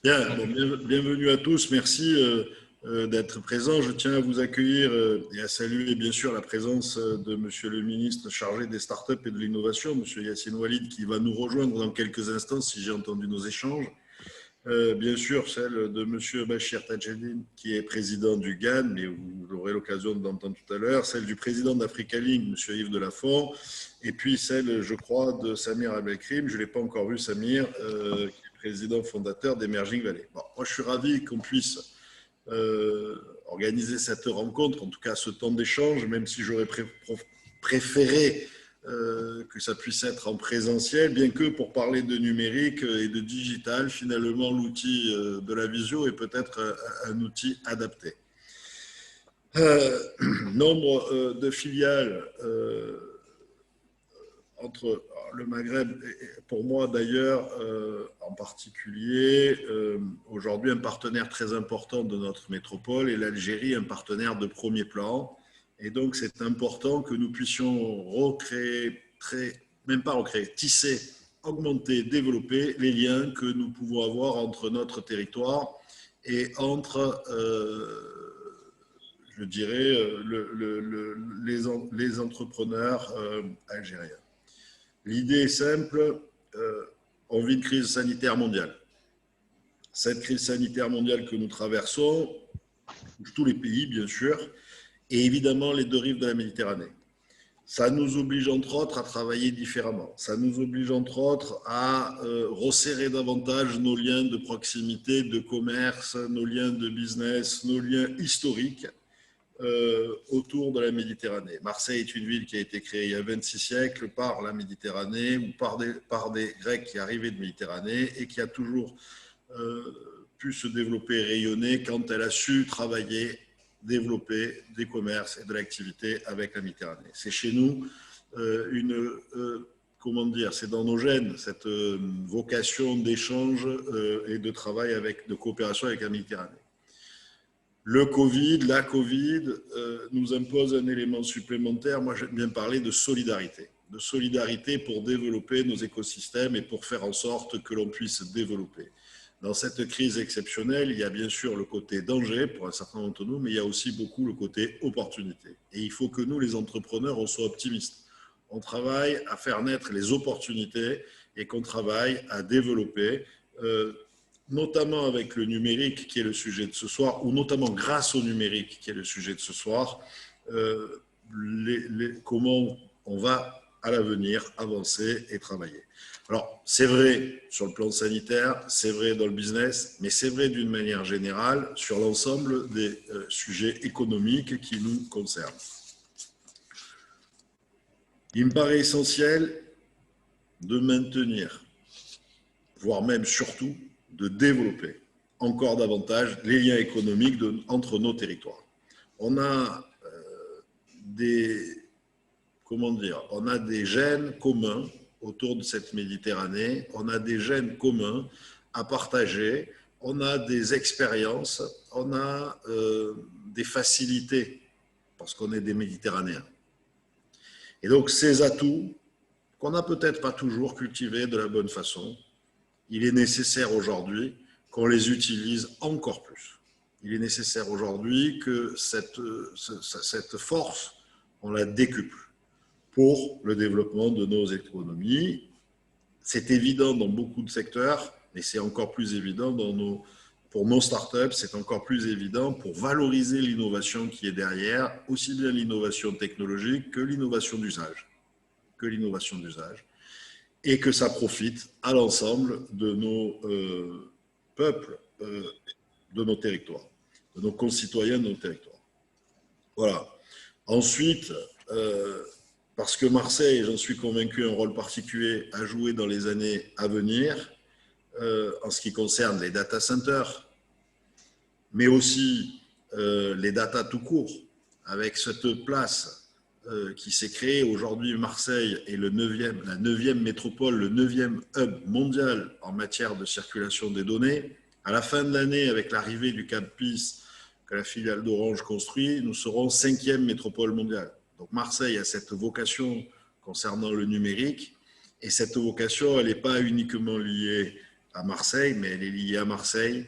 Bien, bon, bienvenue à tous. Merci d'être présents. Je tiens à vous accueillir et à saluer bien sûr la présence de Monsieur le ministre chargé des startups et de l'innovation, Monsieur Yassine Oualid, qui va nous rejoindre dans quelques instants si j'ai entendu nos échanges. Bien sûr, celle de Monsieur Bachir Tadjeddine, qui est président du GAN, mais vous aurez l'occasion d'entendre tout à l'heure, celle du président d'Africa Link, Monsieur Yves Delafont, et puis celle, je crois, de Samir Abdelkrim. Je ne l'ai pas encore vu, Samir, qui est président fondateur d'Emerging Valley. Bon, moi, je suis ravi qu'on puisse organiser cette rencontre, en tout cas ce temps d'échange, même si j'aurais préféré que ça puisse être en présentiel, bien que pour parler de numérique et de digital, finalement, l'outil de la visio est peut-être un outil adapté. Nombre de filiales entre le Maghreb, pour moi d'ailleurs en particulier, aujourd'hui un partenaire très important de notre métropole, et l'Algérie un partenaire de premier plan. Et donc c'est important que nous puissions recréer, même pas recréer, tisser, augmenter, développer les liens que nous pouvons avoir entre notre territoire et entre, je dirais, les entrepreneurs algériens. L'idée est simple, on vit une crise sanitaire mondiale. Cette crise sanitaire mondiale que nous traversons touche tous les pays, bien sûr, et évidemment les deux rives de la Méditerranée. Ça nous oblige entre autres à travailler différemment. Ça nous oblige entre autres à resserrer davantage nos liens de proximité, de commerce, nos liens de business, nos liens historiques autour de la Méditerranée. Marseille est une ville qui a été créée il y a 26 siècles par la Méditerranée ou par des Grecs qui arrivaient de Méditerranée et qui a toujours pu se développer et rayonner quand elle a su travailler, développer des commerces et de l'activité avec la Méditerranée. C'est chez nous comment dire, c'est dans nos gènes, cette vocation d'échange et de travail, de coopération avec la Méditerranée. Le Covid, la Covid nous impose un élément supplémentaire. Moi, j'aime bien parler de solidarité pour développer nos écosystèmes et pour faire en sorte que l'on puisse développer. Dans cette crise exceptionnelle, il y a bien sûr le côté danger pour un certain nombre d'entre nous, mais il y a aussi beaucoup le côté opportunité. Et il faut que nous, les entrepreneurs, on soit optimistes. On travaille à faire naître les opportunités et qu'on travaille à développer notamment avec le numérique qui est le sujet de ce soir, ou notamment grâce au numérique qui est le sujet de ce soir, comment on va à l'avenir avancer et travailler. Alors, c'est vrai sur le plan sanitaire, c'est vrai dans le business, mais c'est vrai d'une manière générale sur l'ensemble des sujets économiques qui nous concernent. Il me paraît essentiel de maintenir, voire même surtout, de développer encore davantage les liens économiques entre nos territoires. On a on a des gènes communs autour de cette Méditerranée, on a des gènes communs à partager, on a des expériences, on a des facilités parce qu'on est des Méditerranéens. Et donc ces atouts qu'on n'a peut-être pas toujours cultivés de la bonne façon, il est nécessaire aujourd'hui qu'on les utilise encore plus. Il est nécessaire aujourd'hui que cette force, on la décuple pour le développement de nos économies. C'est évident dans beaucoup de secteurs, mais c'est encore plus évident pour nos startups, c'est encore plus évident pour valoriser l'innovation qui est derrière, aussi bien l'innovation technologique que l'innovation d'usage. Et que ça profite à l'ensemble de nos peuples, de nos territoires, de nos concitoyens de nos territoires. Voilà. Ensuite, parce que Marseille, j'en suis convaincu, a un rôle particulier à jouer dans les années à venir, en ce qui concerne les data centers, mais aussi les data tout court, avec cette place qui s'est créé aujourd'hui. Marseille est la 9e métropole, le 9e hub mondial en matière de circulation des données. À la fin de l'année, avec l'arrivée du campus que la filiale d'Orange construit, nous serons 5e métropole mondiale. Donc Marseille a cette vocation concernant le numérique, et cette vocation, elle n'est pas uniquement liée à Marseille, mais elle est liée à Marseille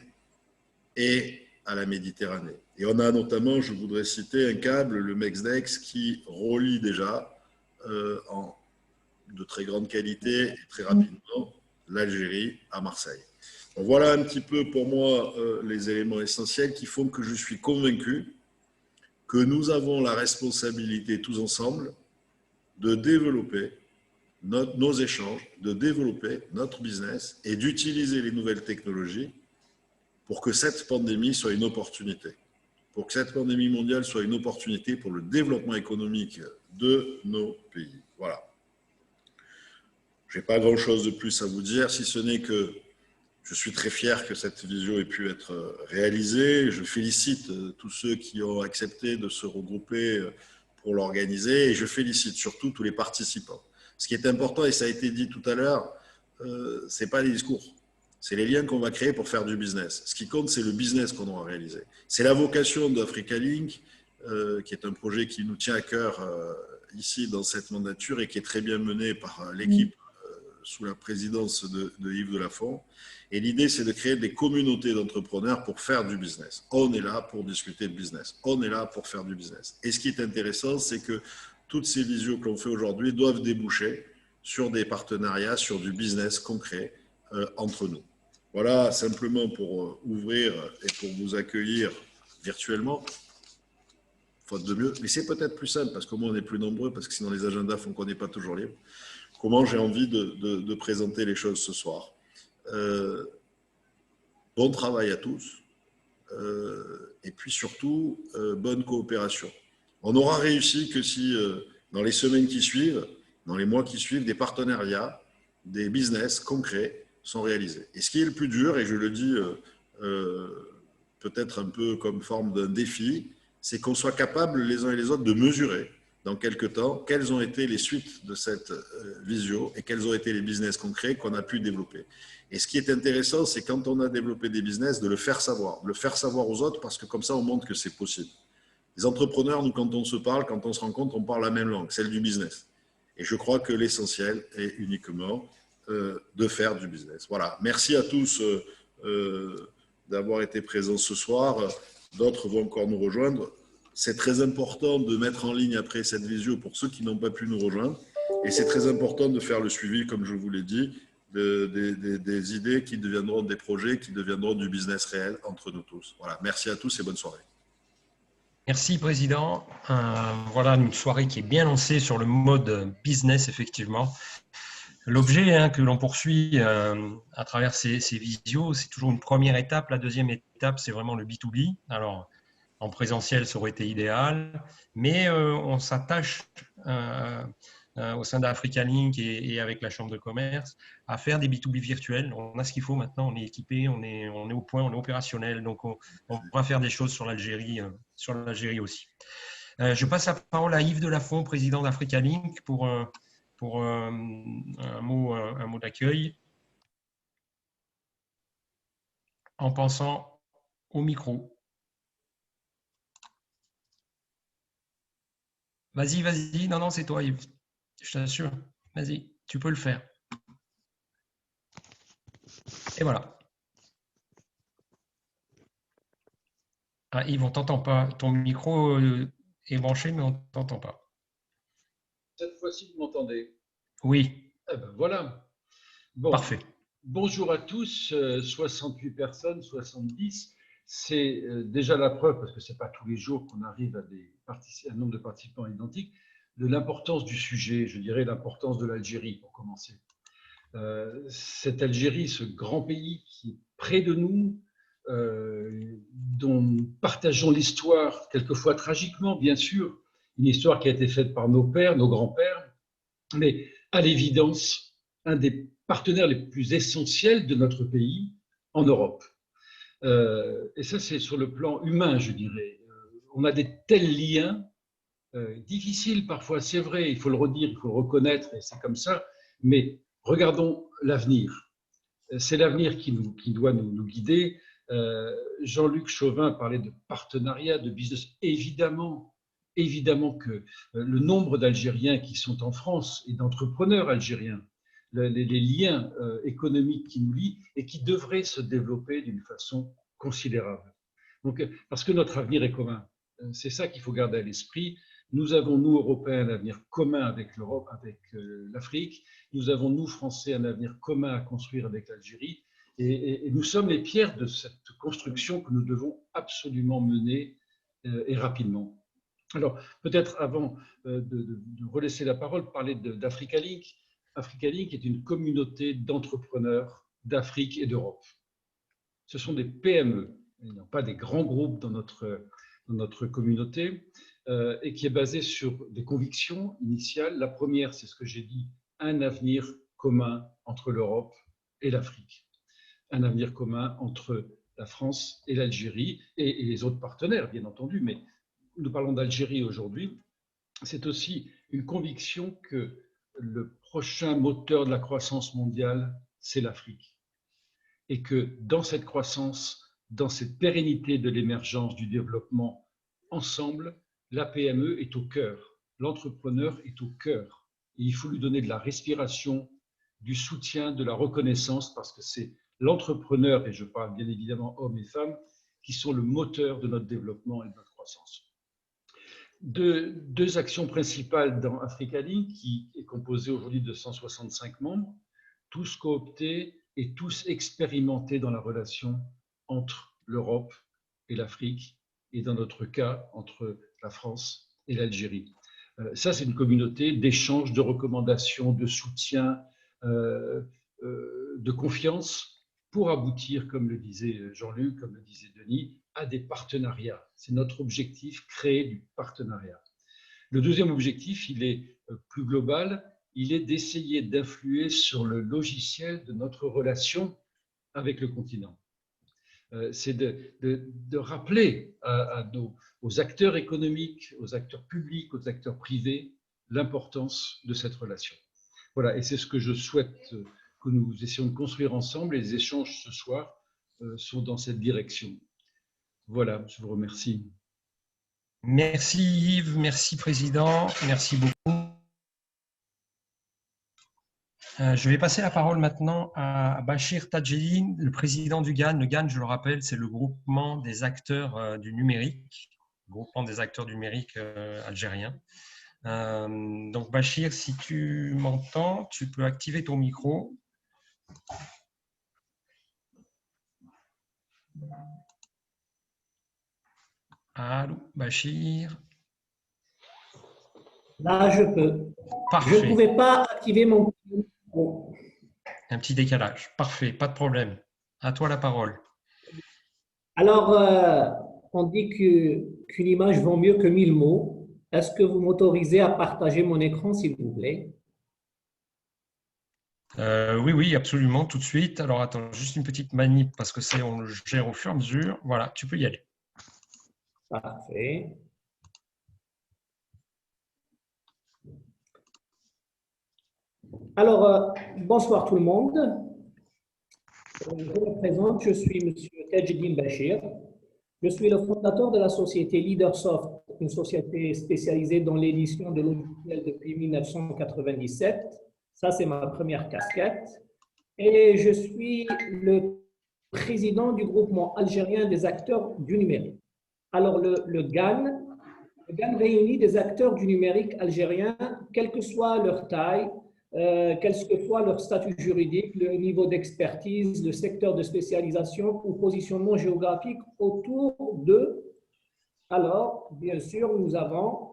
et à la Méditerranée. Et on a notamment, je voudrais citer un câble, le Mexdex, qui relie déjà de très grande qualité et très rapidement l'Algérie à Marseille. Donc voilà un petit peu pour moi les éléments essentiels qui font que je suis convaincu que nous avons la responsabilité tous ensemble de développer nos échanges, de développer notre business et d'utiliser les nouvelles technologies pour que cette pandémie soit une opportunité, pour que cette pandémie mondiale soit une opportunité pour le développement économique de nos pays. Voilà. Je n'ai pas grand-chose de plus à vous dire, si ce n'est que je suis très fier que cette visio ait pu être réalisée. Je félicite tous ceux qui ont accepté de se regrouper pour l'organiser et je félicite surtout tous les participants. Ce qui est important, et ça a été dit tout à l'heure, ce n'est pas les discours, c'est les liens qu'on va créer pour faire du business. Ce qui compte, c'est le business qu'on aura réalisé. C'est la vocation d'Africa Link, qui est un projet qui nous tient à cœur ici dans cette mandature et qui est très bien mené par l'équipe sous la présidence de Yves Delafont. Et l'idée, c'est de créer des communautés d'entrepreneurs pour faire du business. On est là pour discuter de business. On est là pour faire du business. Et ce qui est intéressant, c'est que toutes ces visios que l'on fait aujourd'hui doivent déboucher sur des partenariats, sur du business concret entre nous. Voilà, simplement pour ouvrir et pour vous accueillir virtuellement, faute de mieux. Mais c'est peut-être plus simple, parce qu'au moins on est plus nombreux, parce que sinon les agendas font qu'on n'est pas toujours libre. Comment j'ai envie de présenter les choses ce soir. Bon travail à tous et puis surtout bonne coopération. On aura réussi que si dans les semaines qui suivent, dans les mois qui suivent, des partenariats, des business concrets sont réalisés. Et ce qui est le plus dur, et je le dis peut-être un peu comme forme d'un défi, c'est qu'on soit capable les uns et les autres de mesurer dans quelques temps quelles ont été les suites de cette visio et quels ont été les business concrets qu'on a pu développer. Et ce qui est intéressant, c'est quand on a développé des business, de le faire savoir aux autres, parce que comme ça, on montre que c'est possible. Les entrepreneurs, nous, quand on se parle, quand on se rencontre, on parle la même langue, celle du business. Et je crois que l'essentiel est uniquement de faire du business. Voilà. Merci à tous d'avoir été présents ce soir. D'autres vont encore nous rejoindre. C'est très important de mettre en ligne après cette visio pour ceux qui n'ont pas pu nous rejoindre. Et c'est très important de faire le suivi, comme je vous l'ai dit, des idées qui deviendront des projets, qui deviendront du business réel entre nous tous. Voilà. Merci à tous et bonne soirée. Merci, Président. Voilà une soirée qui est bien lancée sur le mode business, effectivement. L'objet que l'on poursuit à travers ces visios, c'est toujours une première étape. La deuxième étape, c'est vraiment le B2B. Alors, en présentiel, ça aurait été idéal, mais on s'attache au sein d'Africa Link et avec la Chambre de commerce à faire des B2B virtuels. On a ce qu'il faut maintenant, on est équipé, on est au point, on est opérationnel, donc on va faire des choses sur l'Algérie aussi. Je passe la parole à Yves Delafont, président d'Africa Link, pour un mot d'accueil en pensant au micro. Vas-y, non, c'est toi Yves, je t'assure, vas-y, tu peux le faire. Et voilà. Ah, Yves, on ne t'entend pas, ton micro est branché, mais on ne t'entend pas. Cette fois-ci, vous m'entendez? Oui. Eh ben, voilà. Bon, parfait. Bonjour à tous, 68 personnes, 70. C'est déjà la preuve, parce que ce n'est pas tous les jours qu'on arrive à un nombre de participants identiques, de l'importance du sujet, je dirais l'importance de l'Algérie, pour commencer. Cette Algérie, ce grand pays qui est près de nous, dont nous partageons l'histoire, quelquefois tragiquement, bien sûr, une histoire qui a été faite par nos pères, nos grands-pères, mais à l'évidence, un des partenaires les plus essentiels de notre pays en Europe. Et ça, c'est sur le plan humain, je dirais. On a des tels liens, difficiles parfois, c'est vrai, il faut le redire, il faut le reconnaître, et c'est comme ça, mais regardons l'avenir. C'est l'avenir qui doit nous guider. Jean-Luc Chauvin parlait de partenariat, de business. Évidemment que le nombre d'Algériens qui sont en France et d'entrepreneurs algériens, les liens économiques qui nous lient et qui devraient se développer d'une façon considérable. Donc, parce que notre avenir est commun. C'est ça qu'il faut garder à l'esprit. Nous avons, nous, Européens, un avenir commun avec l'Europe, avec l'Afrique. Nous avons, nous, Français, un avenir commun à construire avec l'Algérie. Et nous sommes les pierres de cette construction que nous devons absolument mener et rapidement. Alors, peut-être avant de relaisser la parole, parler d'Africa Link. Africa Link est une communauté d'entrepreneurs d'Afrique et d'Europe. Ce sont des PME, il n'y a pas des grands groupes dans notre communauté, et qui est basée sur des convictions initiales. La première, c'est ce que j'ai dit, un avenir commun entre l'Europe et l'Afrique. Un avenir commun entre la France et l'Algérie et les autres partenaires, bien entendu, mais nous parlons d'Algérie aujourd'hui. C'est aussi une conviction que le prochain moteur de la croissance mondiale, c'est l'Afrique. Et que dans cette croissance, dans cette pérennité de l'émergence, du développement, ensemble, la PME est au cœur, l'entrepreneur est au cœur. Et il faut lui donner de la respiration, du soutien, de la reconnaissance, parce que c'est l'entrepreneur, et je parle bien évidemment hommes et femmes, qui sont le moteur de notre développement et de notre croissance. Deux actions principales dans Africa Link, qui est composée aujourd'hui de 165 membres, tous cooptés et tous expérimentés dans la relation entre l'Europe et l'Afrique, et dans notre cas, entre la France et l'Algérie. Ça, c'est une communauté d'échanges, de recommandations, de soutien, de confiance pour aboutir, comme le disait Jean-Luc, comme le disait Denis, à des partenariats. C'est notre objectif, créer du partenariat. Le deuxième objectif, il est plus global, il est d'essayer d'influer sur le logiciel de notre relation avec le continent. C'est de rappeler aux acteurs économiques, aux acteurs publics, aux acteurs privés, l'importance de cette relation. Voilà, et c'est ce que je souhaite que nous essayons de construire ensemble. Les échanges ce soir sont dans cette direction. Voilà, je vous remercie. Merci Yves, merci Président, merci beaucoup. Je vais passer la parole maintenant à Bachir Tadjedine, le président du GAN. Le GAN, je le rappelle, c'est le groupement des acteurs du numérique, algérien. Donc Bachir, si tu m'entends, tu peux activer ton micro. Allô, Bachir? Là, je peux. Parfait. Je ne pouvais pas activer mon micro. Un petit décalage. Parfait, pas de problème. À toi la parole. Alors, on dit qu'une image vaut mieux que 1000 mots. Est-ce que vous m'autorisez à partager mon écran, s'il vous plaît? Oui, absolument, tout de suite. Alors, attends, juste une petite manip parce que on le gère au fur et à mesure. Voilà, tu peux y aller. Parfait. Alors, bonsoir tout le monde. Je me présente, je suis M. Tadjedine Bachir. Je suis le fondateur de la société Leadersoft, une société spécialisée dans l'édition de logiciels depuis 1997. Ça, c'est ma première casquette. Et je suis le président du groupement algérien des acteurs du numérique. Alors, le GAN réunit des acteurs du numérique algérien, quelle que soit leur taille, quel que soit leur statut juridique, le niveau d'expertise, le secteur de spécialisation ou positionnement géographique autour d'eux. Alors, bien sûr, nous avons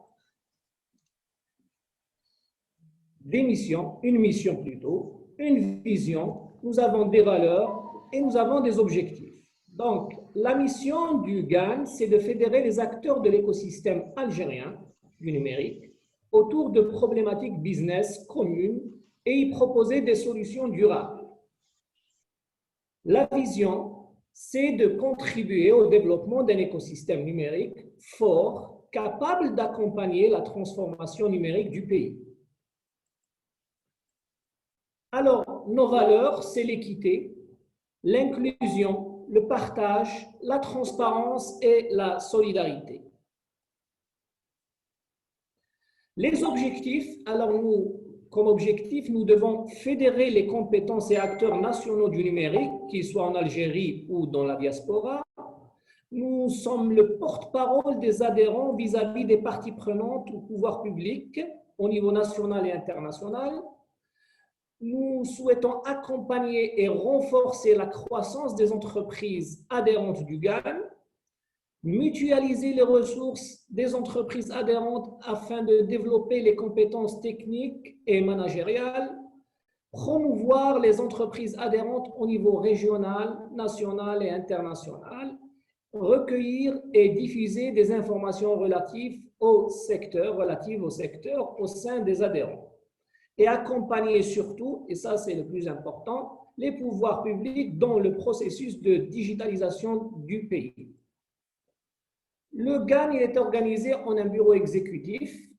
des missions, une mission plutôt, une vision, nous avons des valeurs et nous avons des objectifs. Donc, la mission du GAN, c'est de fédérer les acteurs de l'écosystème algérien du numérique autour de problématiques business communes et y proposer des solutions durables. La vision, c'est de contribuer au développement d'un écosystème numérique fort, capable d'accompagner la transformation numérique du pays. Alors, nos valeurs, c'est l'équité, l'inclusion, le partage, la transparence et la solidarité. Les objectifs, alors nous comme objectif, nous devons fédérer les compétences et acteurs nationaux du numérique, qu'ils soient en Algérie ou dans la diaspora. Nous sommes le porte-parole des adhérents vis-à-vis des parties prenantes ou pouvoirs publics au niveau national et international. Nous souhaitons accompagner et renforcer la croissance des entreprises adhérentes du GAN, mutualiser les ressources des entreprises adhérentes afin de développer les compétences techniques et managériales, promouvoir les entreprises adhérentes au niveau régional, national et international, recueillir et diffuser des informations relatives au secteur au sein des adhérents et accompagner surtout, et ça c'est le plus important, les pouvoirs publics dans le processus de digitalisation du pays. Le GAN est organisé en un bureau exécutif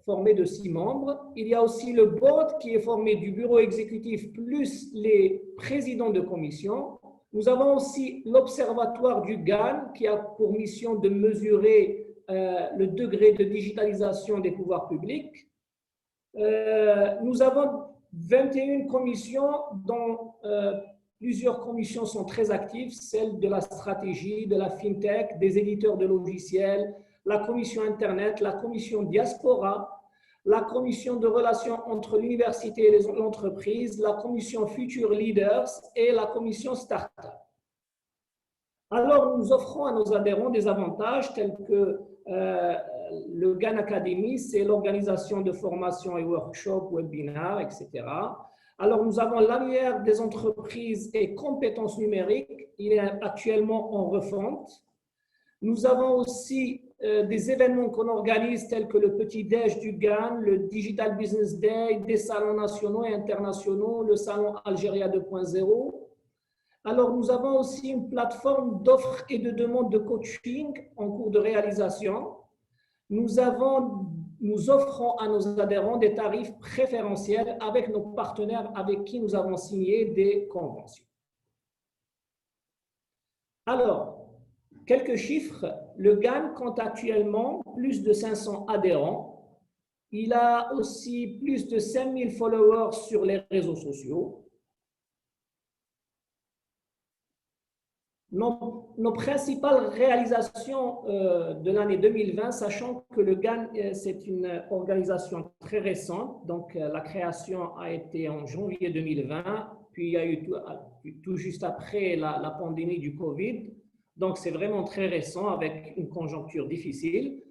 formé de 6 membres. Il y a aussi le board qui est formé du bureau exécutif plus les présidents de commission. Nous avons aussi l'observatoire du GAN qui a pour mission de mesurer le degré de digitalisation des pouvoirs publics. Nous avons 21 commissions dont plusieurs commissions sont très actives, celle de la stratégie, de la fintech, des éditeurs de logiciels, la commission Internet, la commission diaspora, la commission de relations entre l'université et l'entreprise, la commission Future Leaders et la commission Startup. Alors, nous offrons à nos adhérents des avantages tels que le GAN Academy, c'est l'organisation de formations et workshops, webinaires, etc. Alors, nous avons l'annuaire des entreprises et compétences numériques. Il est actuellement en refonte. Nous avons aussi des événements qu'on organise tels que le Petit Déj du GAN, le Digital Business Day, des salons nationaux et internationaux, le salon Algéria 2.0. Alors, nous avons aussi une plateforme d'offres et de demandes de coaching en cours de réalisation. Nous offrons à nos adhérents des tarifs préférentiels avec nos partenaires avec qui nous avons signé des conventions. Alors, quelques chiffres. Le GAN compte actuellement plus de 500 adhérents. Il a aussi plus de 5000 followers sur les réseaux sociaux. Nos principales réalisations de l'année 2020, sachant que le GAN, c'est une organisation très récente, donc la création a été en janvier 2020, puis il y a eu tout juste après la pandémie du Covid, donc c'est vraiment très récent avec une conjoncture difficile.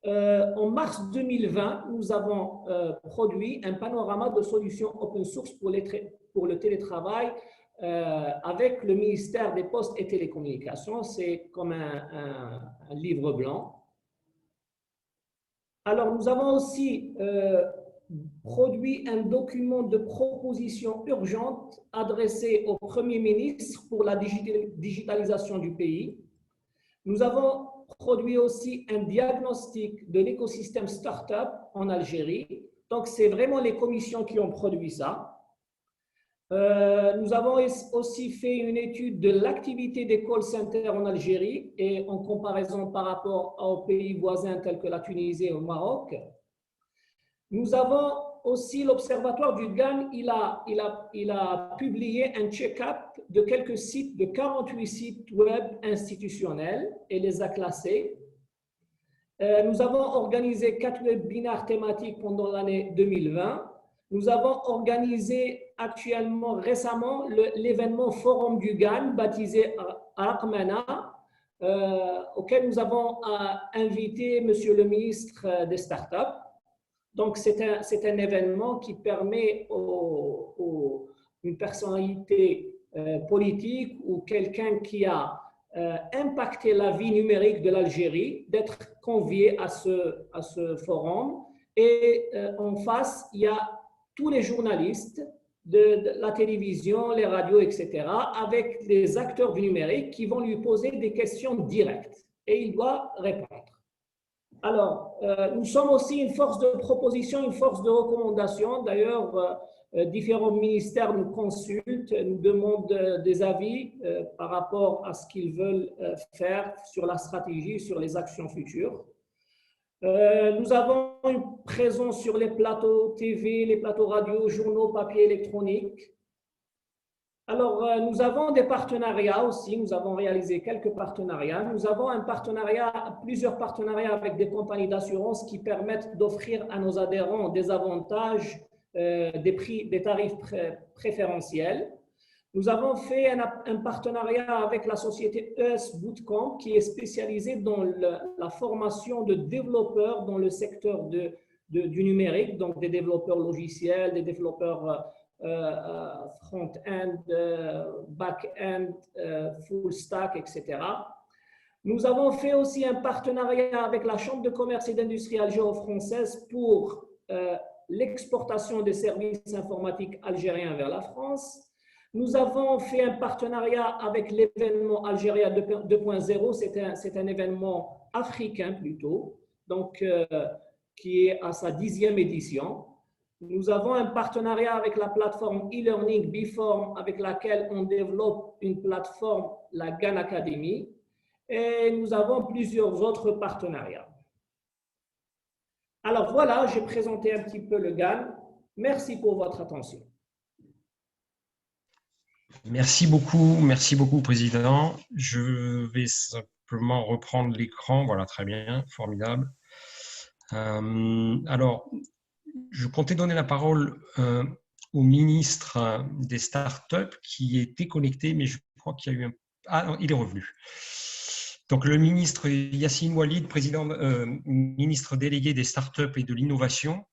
En mars 2020, nous avons produit un panorama de solutions open source pour le télétravail avec le ministère des Postes et Télécommunications. C'est comme un livre blanc. Alors, nous avons aussi produit un document de propositions urgentes adressé au Premier ministre pour la digitalisation du pays. Nous avons produit aussi un diagnostic de l'écosystème start-up en Algérie. Donc, c'est vraiment les commissions qui ont produit ça. Nous avons aussi fait une étude de l'activité des call centers en Algérie et en comparaison par rapport aux pays voisins tels que la Tunisie et le Maroc. Nous avons aussi l'Observatoire du GAN, il a publié un check-up de quelques sites, de 48 sites web institutionnels et les a classés. Nous avons organisé 4 webinaires thématiques pendant l'année 2020. Nous avons organisé récemment l'événement Forum du GAN baptisé Aqmana, auquel nous avons invité Monsieur le ministre des Startups. Donc, c'est un événement qui permet une personnalité politique ou quelqu'un qui a impacté la vie numérique de l'Algérie d'être convié à ce forum. Et en face, il y a tous les journalistes de la télévision, les radios, etc., avec les acteurs du numérique qui vont lui poser des questions directes et il doit répondre. Alors, nous sommes aussi une force de proposition, une force de recommandation. D'ailleurs, différents ministères nous consultent, nous demandent des avis par rapport à ce qu'ils veulent faire sur la stratégie, sur les actions futures. Nous avons une présence sur les plateaux TV, les plateaux radio, journaux, papier, électronique. Alors, nous avons des partenariats aussi. Nous avons réalisé quelques partenariats. Nous avons plusieurs partenariats avec des compagnies d'assurance qui permettent d'offrir à nos adhérents des avantages, des tarifs préférentiels. Nous avons fait un partenariat avec la société ES Bootcamp qui est spécialisée dans la formation de développeurs dans le secteur du numérique, donc des développeurs logiciels, des développeurs front-end, back-end, full stack, etc. Nous avons fait aussi un partenariat avec la Chambre de commerce et d'industrie algéro-française pour l'exportation des services informatiques algériens vers la France. Nous avons fait un partenariat avec l'événement Algérie 2.0. C'est un événement africain plutôt, donc qui est à sa 10e édition. Nous avons un partenariat avec la plateforme e-learning Bform, avec laquelle on développe une plateforme, la GAN Academy, et nous avons plusieurs autres partenariats. Alors voilà, j'ai présenté un petit peu le GAN. Merci pour votre attention. Merci beaucoup, Président. Je vais simplement reprendre l'écran. Voilà, très bien, formidable. Alors, je comptais donner la parole au ministre des startups qui était connecté, mais je crois qu'il y a eu un… Ah non, il est revenu. Donc, le ministre Yassine Oualid, ministre délégué des startups et de l'innovation.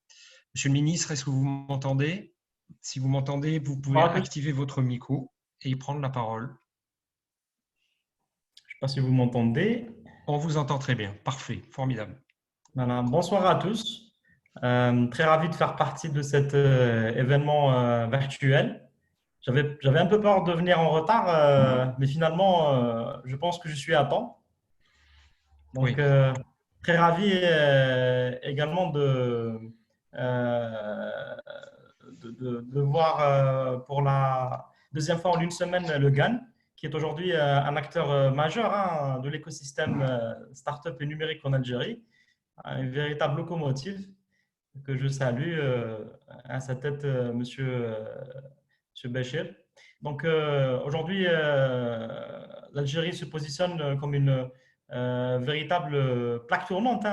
Monsieur le ministre, est-ce que vous m'entendez? Si vous m'entendez, vous pouvez activer votre micro et prendre la parole. Je ne sais pas si vous m'entendez. On vous entend très bien. Parfait, formidable. Voilà. Bonsoir à tous. Très ravi de faire partie de cet événement virtuel. J'avais un peu peur de venir en retard, mais finalement, je pense que je suis à temps. Donc, oui. Très ravi également de voir pour la deuxième fois en une semaine le GAN, qui est aujourd'hui un acteur majeur de l'écosystème start-up et numérique en Algérie, une véritable locomotive que je salue à sa tête, Monsieur Béchir. Donc aujourd'hui, l'Algérie se positionne comme une véritable plaque tournante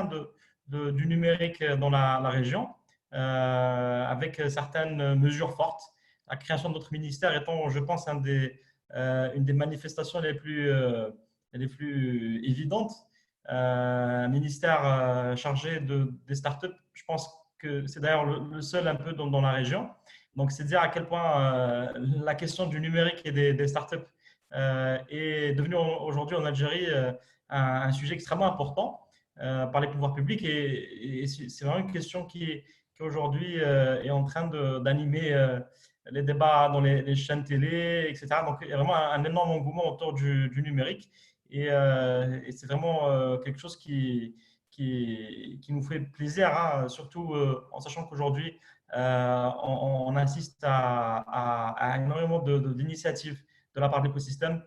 du numérique dans la région, avec certaines mesures fortes. La création de notre ministère étant, je pense, une des manifestations les plus évidentes. Un ministère chargé des startups, je pense que c'est d'ailleurs le seul un peu dans la région. Donc, c'est dire à quel point la question du numérique et des startups est devenue aujourd'hui en Algérie un sujet extrêmement important par les pouvoirs publics. Et c'est vraiment une question qui aujourd'hui est en train d'animer les débats dans les chaînes télé, etc. Donc, il y a vraiment un énorme engouement autour du numérique. Et c'est vraiment quelque chose qui nous fait plaisir, surtout en sachant qu'aujourd'hui, on assiste à énormément d'initiatives de la part de l'écosystème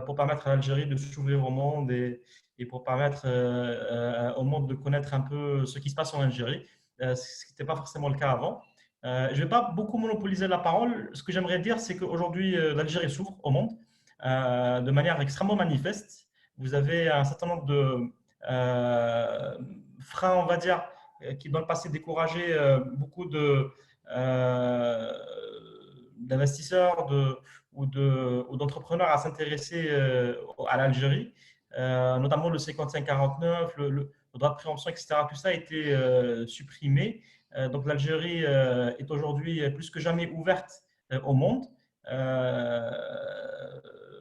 pour permettre à l'Algérie de s'ouvrir au monde et pour permettre au monde de connaître un peu ce qui se passe en Algérie, ce qui n'était pas forcément le cas avant. Je ne vais pas beaucoup monopoliser la parole. Ce que j'aimerais dire, c'est qu'aujourd'hui, l'Algérie s'ouvre au monde de manière extrêmement manifeste. Vous avez un certain nombre de freins, on va dire, qui dans le passé décourageaient beaucoup d'investisseurs ou d'entrepreneurs à s'intéresser à l'Algérie, notamment le 55-49, le droit de préemption, etc. Tout ça a été supprimé. Donc l'Algérie est aujourd'hui plus que jamais ouverte au monde,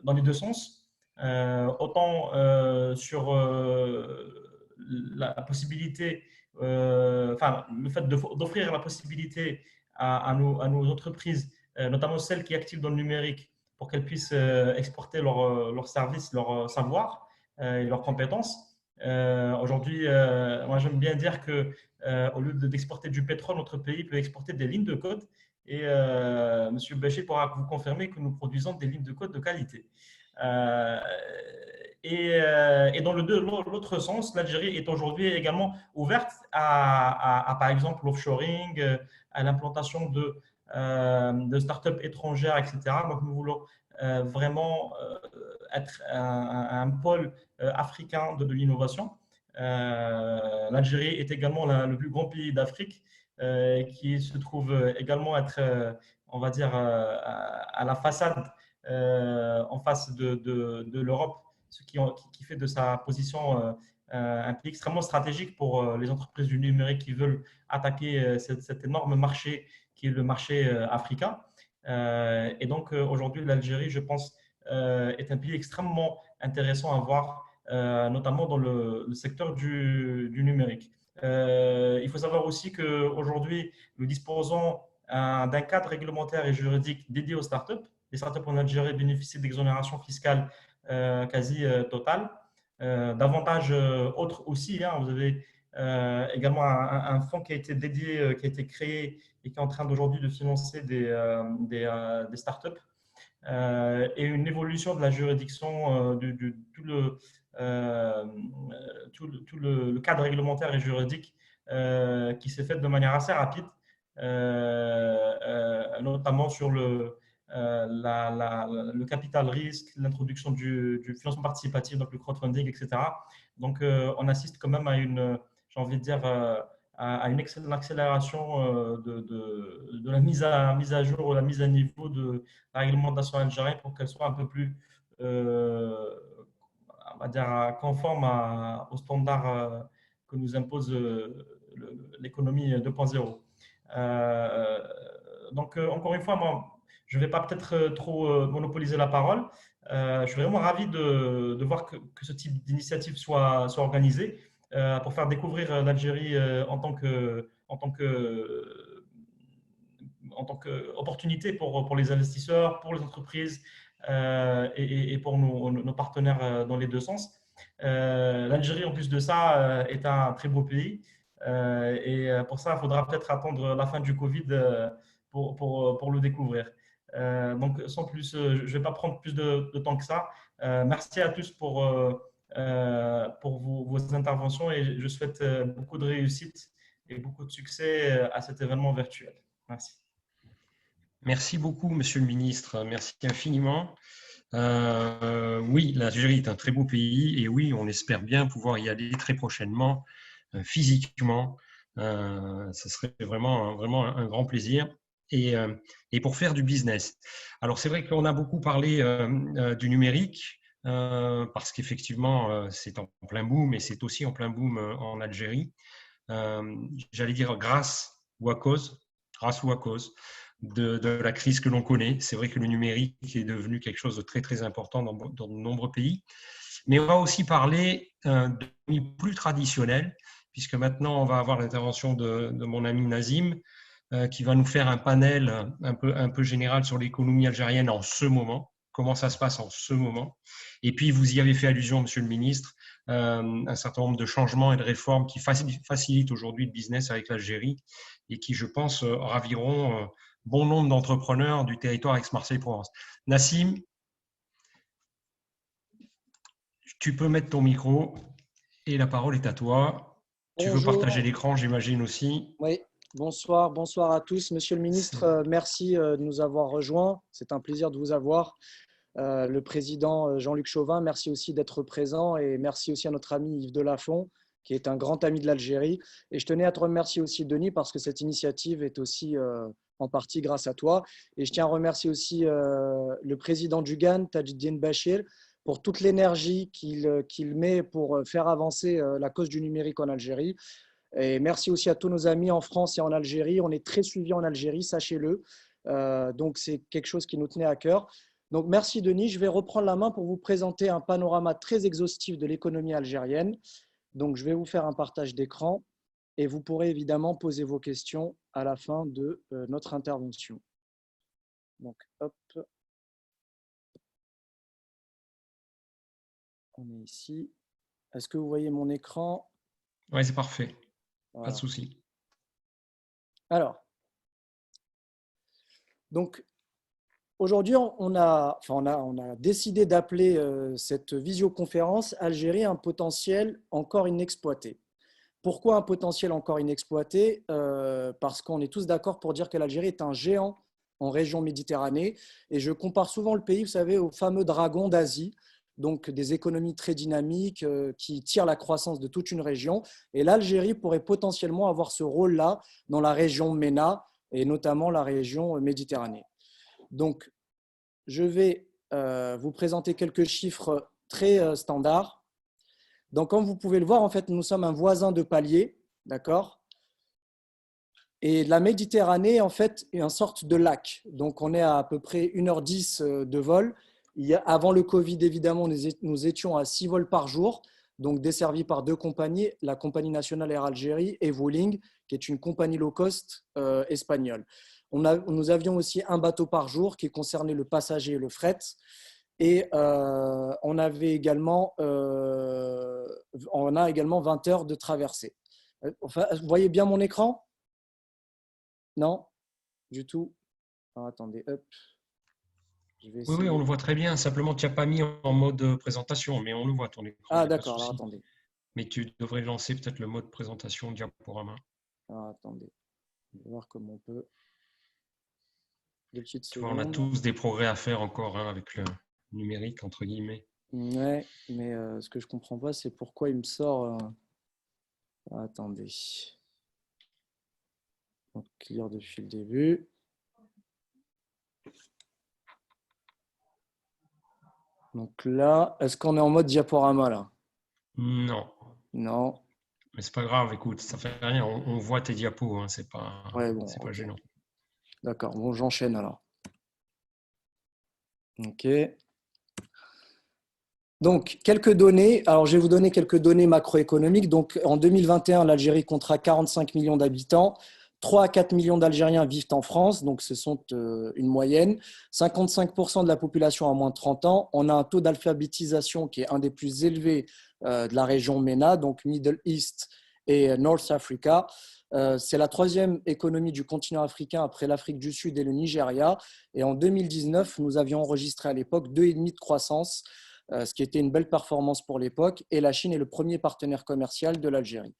dans les deux sens. Autant sur la possibilité, le fait d'offrir la possibilité à nos entreprises, notamment celles qui activent dans le numérique, pour qu'elles puissent exporter leurs services, leur savoir et leurs compétences. Aujourd'hui, moi j'aime bien dire que au lieu d'exporter du pétrole, notre pays peut exporter des lignes de code. Et M. Béchir pourra vous confirmer que nous produisons des lignes de code de qualité. Et Et dans l'autre sens, l'Algérie est aujourd'hui également ouverte par exemple, l'offshoring, à l'implantation de startups étrangères, etc. Donc, nous voulons vraiment être un pôle africain de l'innovation. L'Algérie est également le plus grand pays d'Afrique qui se trouve également être, on va dire, à la façade en face de l'Europe, ce qui fait de sa position un pays extrêmement stratégique pour les entreprises du numérique qui veulent attaquer cet énorme marché qui est le marché africain. Et donc, aujourd'hui, l'Algérie, je pense, est un pays extrêmement intéressant à voir, notamment dans le secteur du numérique. Il faut savoir aussi qu'aujourd'hui, nous disposons d'un cadre réglementaire et juridique dédié aux startups. Les startups en Algérie bénéficient d'exonération fiscale quasi totale. D'avantages autres aussi, hein. Vous avez également un fonds qui a été dédié, qui a été créé et qui est en train d'aujourd'hui de financer des startups. Et une évolution de la juridiction, tout le cadre réglementaire et juridique qui s'est fait de manière assez rapide, notamment sur le capital risque, l'introduction du financement participatif, donc le crowdfunding, etc. Donc, on assiste quand même à j'ai envie de dire, à une accélération de la mise à jour ou la mise à niveau de la réglementation algérienne pour qu'elle soit un peu plus, on va dire, conforme aux standards que nous impose l'économie 2.0. Donc, encore une fois, moi, je ne vais pas peut-être trop monopoliser la parole. Je suis vraiment ravi de voir que ce type d'initiative soit organisée pour faire découvrir l'Algérie en tant qu'opportunité pour les investisseurs, pour les entreprises et pour nos partenaires dans les deux sens. L'Algérie, en plus de ça, est un très beau pays. Et pour ça, il faudra peut-être attendre la fin du Covid pour le découvrir. Donc, sans plus, je ne vais pas prendre plus de temps que ça. Merci à tous pour vos interventions et je souhaite beaucoup de réussite et beaucoup de succès à cet événement virtuel. Merci. Merci beaucoup, Monsieur le Ministre. Merci infiniment. Oui, l'Algérie est un très beau pays et oui, on espère bien pouvoir y aller très prochainement, physiquement. Ce serait vraiment un grand plaisir. Et pour faire du business. Alors, c'est vrai qu'on a beaucoup parlé du numérique parce qu'effectivement, c'est en plein boom et c'est aussi en plein boom en Algérie. J'allais dire grâce ou à cause de la crise que l'on connaît. C'est vrai que le numérique est devenu quelque chose de très, très important dans de nombreux pays. Mais on va aussi parler de plus traditionnel, puisque maintenant, on va avoir l'intervention de mon ami Nazim, qui va nous faire un panel un peu général sur l'économie algérienne en ce moment, comment ça se passe en ce moment. Et puis, vous y avez fait allusion, Monsieur le Ministre, un certain nombre de changements et de réformes qui facilitent aujourd'hui le business avec l'Algérie et qui, je pense, raviront bon nombre d'entrepreneurs du territoire Aix-Marseille-Provence. Nassim, tu peux mettre ton micro et la parole est à toi. Bonjour. Tu veux partager l'écran, j'imagine aussi. Oui, bonsoir à tous. Monsieur le ministre, merci de nous avoir rejoints. C'est un plaisir de vous avoir. Le président Jean-Luc Chauvin, merci aussi d'être présent et merci aussi à notre ami Yves Delafont, qui est un grand ami de l'Algérie. Et je tenais à te remercier aussi, Denis, parce que cette initiative est aussi en partie grâce à toi. Et je tiens à remercier aussi le président du GAN, Tajdine Bachir, pour toute l'énergie qu'il met pour faire avancer la cause du numérique en Algérie. Et merci aussi à tous nos amis en France et en Algérie. On est très suivis en Algérie, sachez-le. Donc, c'est quelque chose qui nous tenait à cœur. Donc, merci Denis. Je vais reprendre la main pour vous présenter un panorama très exhaustif de l'économie algérienne. Donc, je vais vous faire un partage d'écran et vous pourrez évidemment poser vos questions à la fin de notre intervention. Donc, hop. On est ici. Est-ce que vous voyez mon écran? Oui, c'est parfait. Voilà. Pas de souci. Alors, donc, aujourd'hui, on a décidé d'appeler cette visioconférence Algérie un potentiel encore inexploité. Pourquoi un potentiel encore inexploité? Parce qu'on est tous d'accord pour dire que l'Algérie est un géant en région Méditerranée. Et je compare souvent le pays, vous savez, au fameux dragon d'Asie, donc des économies très dynamiques qui tirent la croissance de toute une région. Et l'Algérie pourrait potentiellement avoir ce rôle-là dans la région MENA et notamment la région Méditerranée. Donc, je vais vous présenter quelques chiffres très standards. Donc, comme vous pouvez le voir, en fait, nous sommes un voisin de palier, d'accord? Et la Méditerranée, en fait, est une sorte de lac. Donc, on est à peu près 1h10 de vol. Avant le Covid, évidemment, nous étions à 6 vols par jour, donc desservis par 2 compagnies, la compagnie nationale Air Algérie et Vueling, qui est une compagnie low cost espagnole. Nous avions aussi un bateau par jour qui concernait le passager et le fret. Et on a également 20 heures de traversée. Enfin, vous voyez bien mon écran? Non, du tout. Alors, attendez, hop. Oui, on le voit très bien. Simplement, tu n'as pas mis en mode présentation, mais on le voit ton écran. Ah, d'accord, alors attendez. Mais tu devrais lancer peut-être le mode présentation diaporama. Alors, attendez. On va voir comment on peut. Tu vois, on a tous des progrès à faire encore avec le numérique, entre guillemets. Ouais, mais ce que je ne comprends pas, c'est pourquoi il me sort… attendez. Donc, clear depuis le début. Donc là, est-ce qu'on est en mode diaporama là? Non. Non. Mais c'est pas grave, écoute, ça fait rien. On voit tes diapos, hein, c'est pas, pas gênant. D'accord, bon, j'enchaîne alors. Ok. Donc, quelques données. Alors, je vais vous donner quelques données macroéconomiques. Donc, en 2021, l'Algérie comptera 45 millions d'habitants. 3 à 4 millions d'Algériens vivent en France, donc ce sont une moyenne. 55% de la population a moins de 30 ans. On a un taux d'alphabétisation qui est un des plus élevés de la région MENA, donc Middle East et North Africa. C'est la 3e économie du continent africain après l'Afrique du Sud et le Nigeria. Et en 2019, nous avions enregistré à l'époque 2,5% de croissance, ce qui était une belle performance pour l'époque. Et la Chine est le premier partenaire commercial de l'Algérie.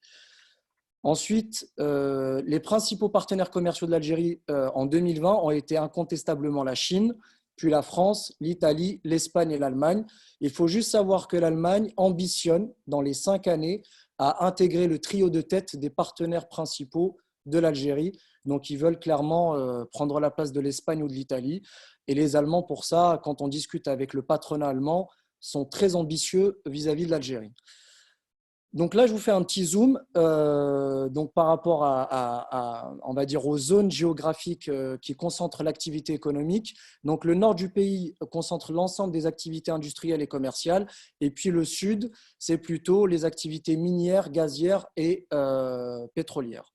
Ensuite, les principaux partenaires commerciaux de l'Algérie en 2020 ont été incontestablement la Chine, puis la France, l'Italie, l'Espagne et l'Allemagne. Il faut juste savoir que l'Allemagne ambitionne, dans les 5 années, à intégrer le trio de tête des partenaires principaux de l'Algérie. Donc, ils veulent clairement prendre la place de l'Espagne ou de l'Italie. Et les Allemands, pour ça, quand on discute avec le patronat allemand, sont très ambitieux vis-à-vis de l'Algérie. Donc là, je vous fais un petit zoom donc par rapport on va dire, aux zones géographiques qui concentrent l'activité économique. Donc le nord du pays concentre l'ensemble des activités industrielles et commerciales. Et puis le sud, c'est plutôt les activités minières, gazières et pétrolières.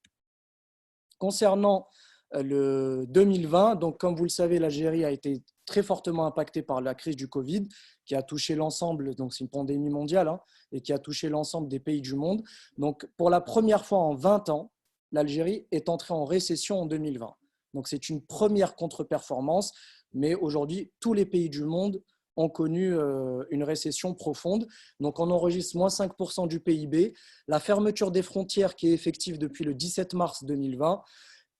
Concernant le 2020, donc comme vous le savez, l'Algérie a été très fortement impactée par la crise du Covid, qui a touché l'ensemble, donc c'est une pandémie mondiale, et qui a touché l'ensemble des pays du monde. Donc pour la première fois en 20 ans, l'Algérie est entrée en récession en 2020. Donc c'est une première contre-performance, mais aujourd'hui, tous les pays du monde ont connu une récession profonde. Donc on enregistre moins 5% du PIB. La fermeture des frontières qui est effective depuis le 17 mars 2020.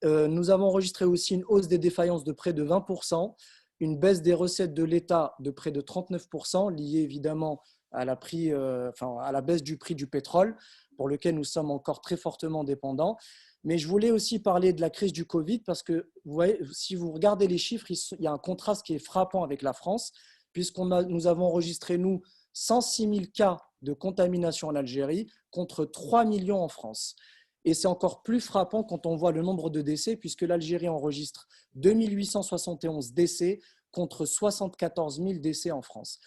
Nous avons enregistré aussi une hausse des défaillances de près de 20%, une baisse des recettes de l'État de près de 39%, liée évidemment à la baisse du prix du pétrole, pour lequel nous sommes encore très fortement dépendants. Mais je voulais aussi parler de la crise du Covid, parce que vous voyez, si vous regardez les chiffres, il y a un contraste qui est frappant avec la France, nous avons enregistré, nous, 106 000 cas de contamination en Algérie contre 3 millions en France. Et c'est encore plus frappant quand on voit le nombre de décès, puisque l'Algérie enregistre 2871 décès contre 74 000 décès en France.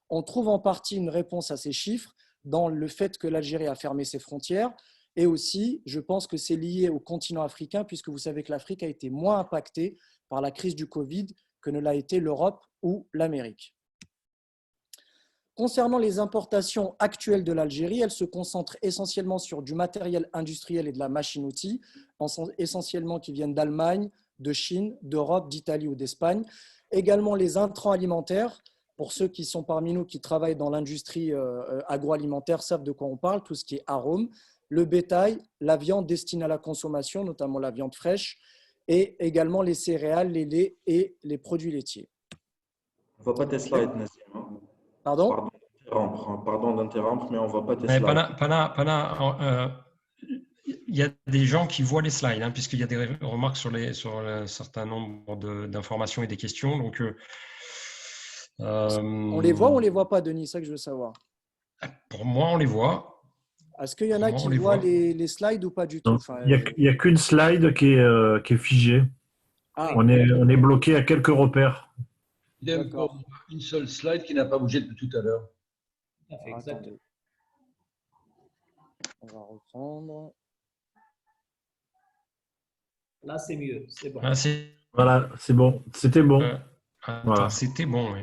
On trouve en partie une réponse à ces chiffres dans le fait que l'Algérie a fermé ses frontières. Et aussi, je pense que c'est lié au continent africain, puisque vous savez que l'Afrique a été moins impactée par la crise du Covid que ne l'a été l'Europe ou l'Amérique. Concernant les importations actuelles de l'Algérie, elles se concentrent essentiellement sur du matériel industriel et de la machine-outil, essentiellement qui viennent d'Allemagne, de Chine, d'Europe, d'Italie ou d'Espagne. Également les intrants alimentaires. Pour ceux qui sont parmi nous qui travaillent dans l'industrie agroalimentaire savent de quoi on parle, tout ce qui est arômes, le bétail, la viande destinée à la consommation, notamment la viande fraîche, et également les céréales, les laits et les produits laitiers. On ne voit pas tes slides, Nassim, hein. Pardon? Pardon d'interrompre, mais on ne voit pas tes slides. Il y a des gens qui voient les slides, hein, puisqu'il y a des remarques sur un certain nombre d'informations et des questions. Donc, on les voit ou on ne les voit pas, Denis? C'est ça que je veux savoir. Pour moi, on les voit. Est-ce qu'il y en a qui voient les slides ou pas du tout? Il n'y a qu'une slide qui est figée. Ah, on est bloqué à quelques repères. Il y a encore une seule slide qui n'a pas bougé depuis tout à l'heure. Exactement. On va reprendre. Là, c'est mieux. C'est bon. Voilà, c'est bon. C'était bon. Voilà. C'était bon, oui.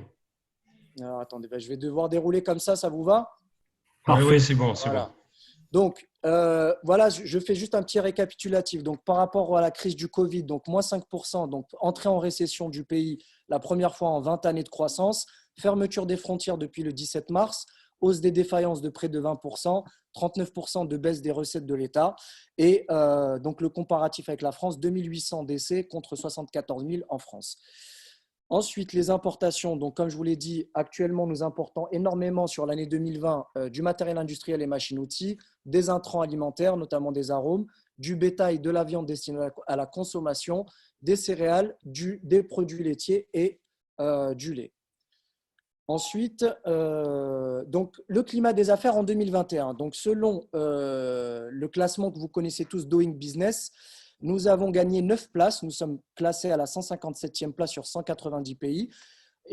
Alors, attendez, je vais devoir dérouler comme ça vous va? Oui, c'est bon, c'est voilà. bon. Donc, voilà, je fais juste un petit récapitulatif. Donc, par rapport à la crise du Covid, donc moins 5%, donc entrée en récession du pays la première fois en 20 années de croissance, fermeture des frontières depuis le 17 mars, hausse des défaillances de près de 20%, 39% de baisse des recettes de l'État et donc le comparatif avec la France, 2800 décès contre 74 000 en France. Ensuite, les importations. Donc, comme je vous l'ai dit, actuellement, nous importons énormément sur l'année 2020 du matériel industriel et machines-outils, des intrants alimentaires, notamment des arômes, du bétail, de la viande destinée à la consommation, des céréales, des produits laitiers et du lait. Ensuite, donc, le climat des affaires en 2021. Donc, selon le classement que vous connaissez tous, Doing Business, nous avons gagné 9 places. Nous sommes classés à la 157e place sur 190 pays.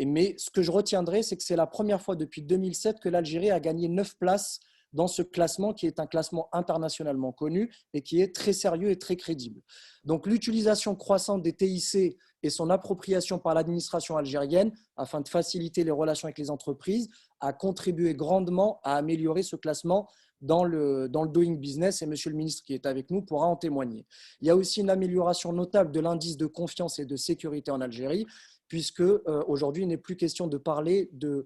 Mais ce que je retiendrai, c'est que c'est la première fois depuis 2007 que l'Algérie a gagné 9 places dans ce classement qui est un classement internationalement connu et qui est très sérieux et très crédible. Donc, l'utilisation croissante des TIC et son appropriation par l'administration algérienne afin de faciliter les relations avec les entreprises a contribué grandement à améliorer ce classement dans le Doing Business et Monsieur le ministre qui est avec nous pourra en témoigner. Il y a aussi une amélioration notable de l'indice de confiance et de sécurité en Algérie puisque aujourd'hui, il n'est plus question de parler de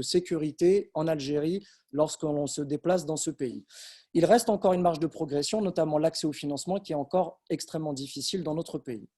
sécurité en Algérie lorsqu'on se déplace dans ce pays. Il reste encore une marge de progression, notamment l'accès au financement qui est encore extrêmement difficile dans notre pays.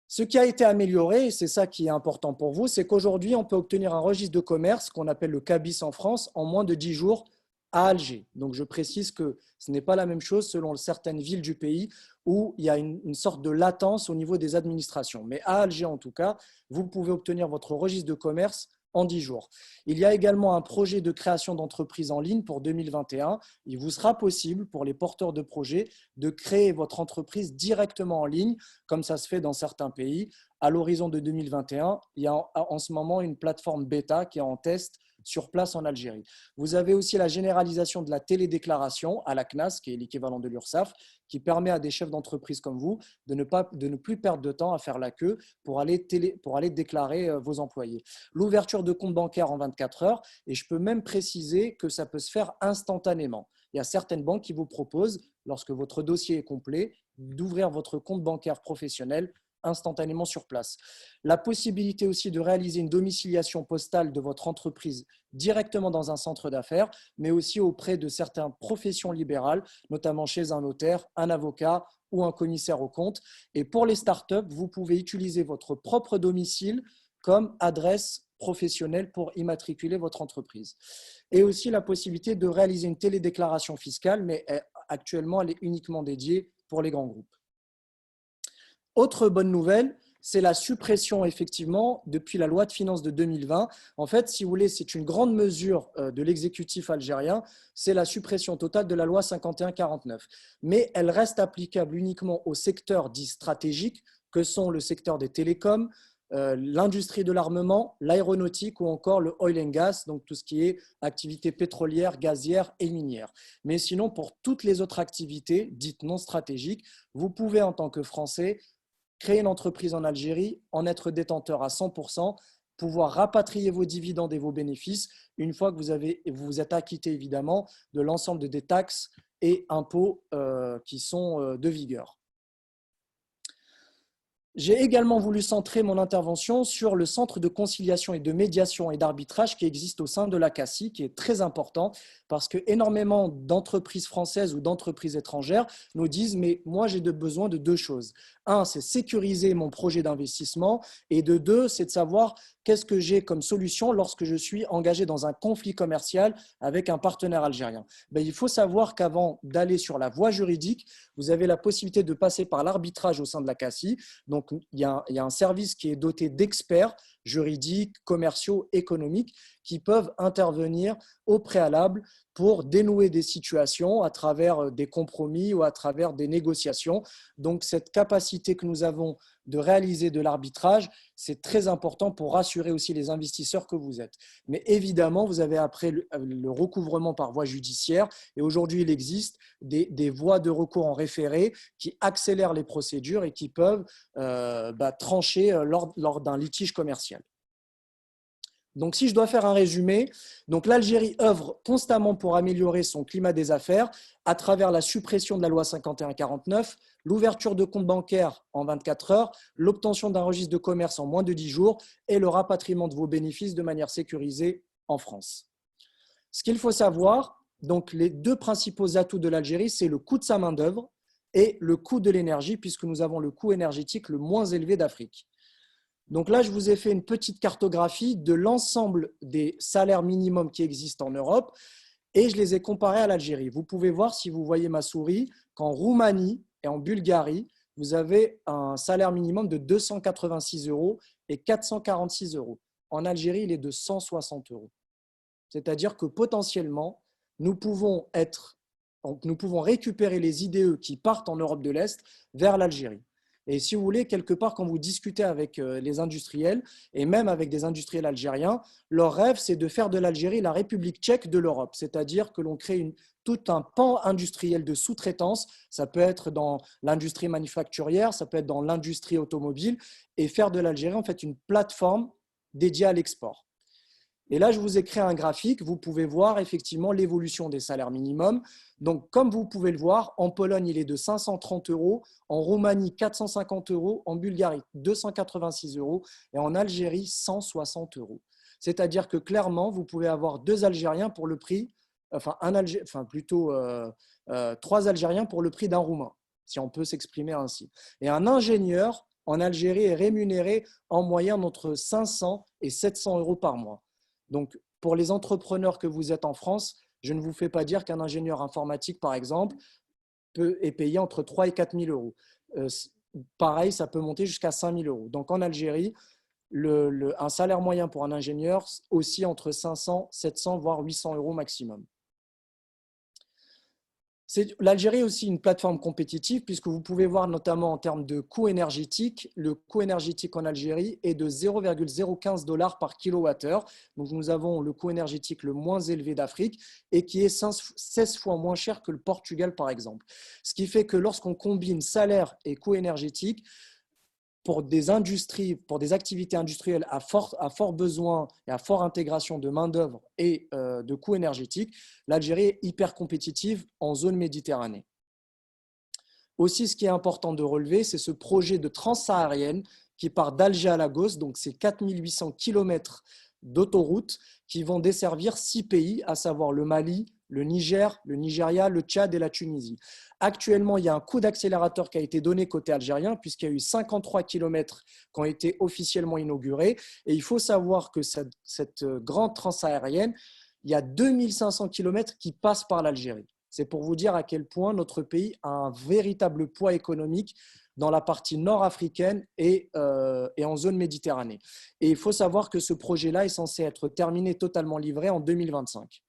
Ce qui a été amélioré, et c'est ça qui est important pour vous, c'est qu'aujourd'hui, on peut obtenir un registre de commerce qu'on appelle le CABIS en France en moins de 10 jours à Alger. Donc, je précise que ce n'est pas la même chose selon certaines villes du pays où il y a une sorte de latence au niveau des administrations. Mais à Alger, en tout cas, vous pouvez obtenir votre registre de commerce en 10 jours. Il y a également un projet de création d'entreprise en ligne pour 2021. Il vous sera possible pour les porteurs de projets de créer votre entreprise directement en ligne, comme ça se fait dans certains pays. À l'horizon de 2021, il y a en ce moment une plateforme bêta qui est en test sur place en Algérie. Vous avez aussi la généralisation de la télédéclaration à la CNAS, qui est l'équivalent de l'URSSAF, qui permet à des chefs d'entreprise comme vous de ne plus perdre de temps à faire la queue pour aller déclarer vos employés. L'ouverture de compte bancaire en 24 heures, et je peux même préciser que ça peut se faire instantanément. Il y a certaines banques qui vous proposent, lorsque votre dossier est complet, d'ouvrir votre compte bancaire professionnel instantanément sur place. La possibilité aussi de réaliser une domiciliation postale de votre entreprise directement dans un centre d'affaires, mais aussi auprès de certaines professions libérales, notamment chez un notaire, un avocat ou un commissaire aux comptes. Et pour les startups, vous pouvez utiliser votre propre domicile comme adresse professionnelle pour immatriculer votre entreprise. Et aussi la possibilité de réaliser une télédéclaration fiscale, mais actuellement, elle est uniquement dédiée pour les grands groupes. Autre bonne nouvelle, c'est la suppression, effectivement, depuis la loi de finances de 2020. En fait, si vous voulez, c'est une grande mesure de l'exécutif algérien, c'est la suppression totale de la loi 51-49. Mais elle reste applicable uniquement aux secteurs dits stratégiques, que sont le secteur des télécoms, l'industrie de l'armement, l'aéronautique ou encore le oil and gas, donc tout ce qui est activités pétrolières, gazières et minières. Mais sinon, pour toutes les autres activités dites non stratégiques, vous pouvez en tant que Français créer une entreprise en Algérie, en être détenteur à 100%, pouvoir rapatrier vos dividendes et vos bénéfices une fois que vous vous êtes acquitté évidemment de l'ensemble des taxes et impôts qui sont de vigueur. J'ai également voulu centrer mon intervention sur le centre de conciliation et de médiation et d'arbitrage qui existe au sein de la CACI, qui est très important parce que énormément d'entreprises françaises ou d'entreprises étrangères nous disent « mais moi j'ai besoin de deux choses ». Un, c'est sécuriser mon projet d'investissement et de deux, c'est de savoir qu'est-ce que j'ai comme solution lorsque je suis engagé dans un conflit commercial avec un partenaire algérien. Il faut savoir qu'avant d'aller sur la voie juridique, vous avez la possibilité de passer par l'arbitrage au sein de la CACI. Donc, il y a un service qui est doté d'experts juridiques, commerciaux, économiques qui peuvent intervenir au préalable pour dénouer des situations à travers des compromis ou à travers des négociations. Donc, cette capacité que nous avons de réaliser de l'arbitrage, c'est très important pour rassurer aussi les investisseurs que vous êtes. Mais évidemment, vous avez après le recouvrement par voie judiciaire et aujourd'hui, il existe des voies de recours en référé qui accélèrent les procédures et qui peuvent trancher lors d'un litige commercial. Donc, si je dois faire un résumé, l'Algérie œuvre constamment pour améliorer son climat des affaires à travers la suppression de la loi 51-49, l'ouverture de comptes bancaires en 24 heures, l'obtention d'un registre de commerce en moins de 10 jours et le rapatriement de vos bénéfices de manière sécurisée en France. Ce qu'il faut savoir, donc les deux principaux atouts de l'Algérie, c'est le coût de sa main-d'œuvre et le coût de l'énergie, puisque nous avons le coût énergétique le moins élevé d'Afrique. Donc là, je vous ai fait une petite cartographie de l'ensemble des salaires minimums qui existent en Europe et je les ai comparés à l'Algérie. Vous pouvez voir, si vous voyez ma souris, qu'en Roumanie et en Bulgarie, vous avez un salaire minimum de 286 € et 446 €. En Algérie, il est de 160 €. C'est-à-dire que potentiellement, nous pouvons récupérer les IDE qui partent en Europe de l'Est vers l'Algérie. Et si vous voulez, quelque part, quand vous discutez avec les industriels et même avec des industriels algériens, leur rêve, c'est de faire de l'Algérie la République tchèque de l'Europe. C'est-à-dire que l'on crée tout un pan industriel de sous-traitance. Ça peut être dans l'industrie manufacturière, ça peut être dans l'industrie automobile et faire de l'Algérie en fait une plateforme dédiée à l'export. Et là, je vous ai créé un graphique. Vous pouvez voir effectivement l'évolution des salaires minimums. Donc, comme vous pouvez le voir, en Pologne, il est de 530 €, en Roumanie, 450 €, en Bulgarie, 286 € et en Algérie, 160 €. C'est-à-dire que clairement, vous pouvez avoir deux Algériens pour le prix, trois Algériens pour le prix d'un Roumain, si on peut s'exprimer ainsi. Et un ingénieur en Algérie est rémunéré en moyenne entre 500 et 700 € par mois. Donc, pour les entrepreneurs que vous êtes en France, je ne vous fais pas dire qu'un ingénieur informatique, par exemple, est payé entre 3 000 et 4 000 €. Pareil, ça peut monter jusqu'à 5 000 €. Donc, en Algérie, un salaire moyen pour un ingénieur aussi entre 500, 700, voire 800 € maximum. L'Algérie est aussi une plateforme compétitive puisque vous pouvez voir notamment en termes de coût énergétique, le coût énergétique en Algérie est de 0,015 $ par kilowattheure. Donc nous avons le coût énergétique le moins élevé d'Afrique et qui est 16 fois moins cher que le Portugal par exemple. Ce qui fait que lorsqu'on combine salaire et coût énergétique, pour des industries, pour des activités industrielles à fort besoin et à forte intégration de main-d'œuvre et de coûts énergétiques, l'Algérie est hyper compétitive en zone Méditerranée. Aussi, ce qui est important de relever, c'est ce projet de transsaharienne qui part d'Alger à Lagos, donc c'est 4 800 km d'autoroutes qui vont desservir 6 pays, à savoir le Mali, le Niger, le Nigeria, le Tchad et la Tunisie. Actuellement, il y a un coup d'accélérateur qui a été donné côté algérien puisqu'il y a eu 53 km qui ont été officiellement inaugurés. Et il faut savoir que cette grande transaérienne, il y a 2500 km qui passent par l'Algérie. C'est pour vous dire à quel point notre pays a un véritable poids économique dans la partie nord-africaine et en zone Méditerranée. Et il faut savoir que ce projet-là est censé être terminé, totalement livré en 2025.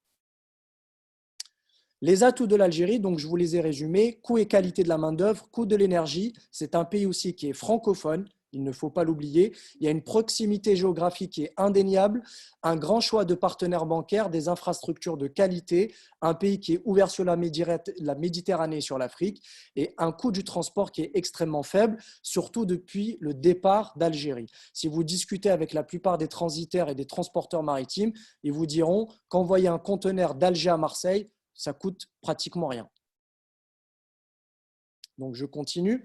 Les atouts de l'Algérie, donc je vous les ai résumés, coût et qualité de la main-d'œuvre, coût de l'énergie. C'est un pays aussi qui est francophone, il ne faut pas l'oublier. Il y a une proximité géographique qui est indéniable, un grand choix de partenaires bancaires, des infrastructures de qualité, un pays qui est ouvert sur la Méditerranée et sur l'Afrique et un coût du transport qui est extrêmement faible, surtout depuis le départ d'Algérie. Si vous discutez avec la plupart des transitaires et des transporteurs maritimes, ils vous diront qu'envoyer un conteneur d'Alger à Marseille, ça coûte pratiquement rien. Donc, je continue.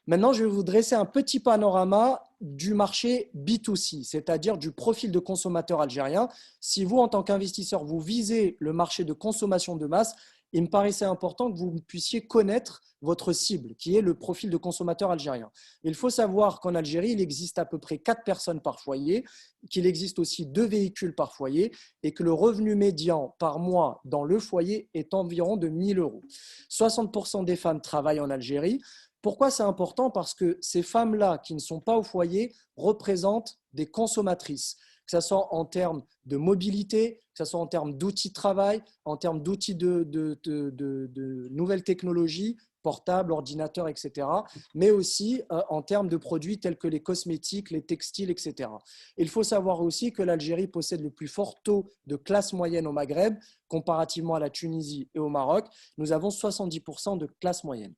Maintenant, je vais vous dresser un petit panorama du marché B2C, c'est-à-dire du profil de consommateur algérien. Si vous, en tant qu'investisseur, vous visez le marché de consommation de masse, il me paraissait important que vous puissiez connaître votre cible, qui est le profil de consommateur algérien. Il faut savoir qu'en Algérie, il existe à peu près 4 personnes par foyer, qu'il existe aussi 2 véhicules par foyer et que le revenu médian par mois dans le foyer est environ de 1 000 €. 60% des femmes travaillent en Algérie. Pourquoi c'est important? Parce que ces femmes-là qui ne sont pas au foyer représentent des consommatrices, que ce soit en termes de mobilité, que ce soit en termes d'outils de travail, en termes d'outils de nouvelles technologies, portables, ordinateurs, etc., mais aussi en termes de produits tels que les cosmétiques, les textiles, etc. Il faut savoir aussi que l'Algérie possède le plus fort taux de classe moyenne au Maghreb, comparativement à la Tunisie et au Maroc. Nous avons 70% de classe moyenne.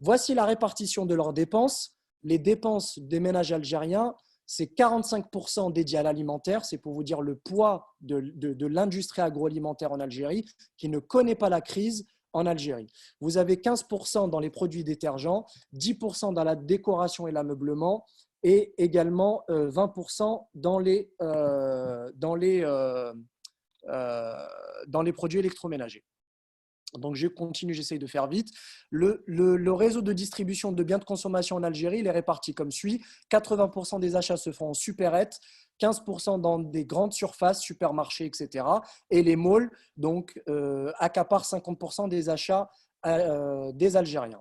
Voici la répartition de leurs dépenses. Les dépenses des ménages algériens, c'est 45% dédiés à l'alimentaire. C'est pour vous dire le poids de l'industrie agroalimentaire en Algérie qui ne connaît pas la crise en Algérie. Vous avez 15% dans les produits détergents, 10% dans la décoration et l'ameublement et également 20% dans les produits électroménagers. Donc, je continue, j'essaye de faire vite. Le réseau de distribution de biens de consommation en Algérie, il est réparti comme suit. 80% des achats se font en supérette, 15% dans des grandes surfaces, supermarchés, etc. Et les malls donc, accaparent 50% des achats des Algériens.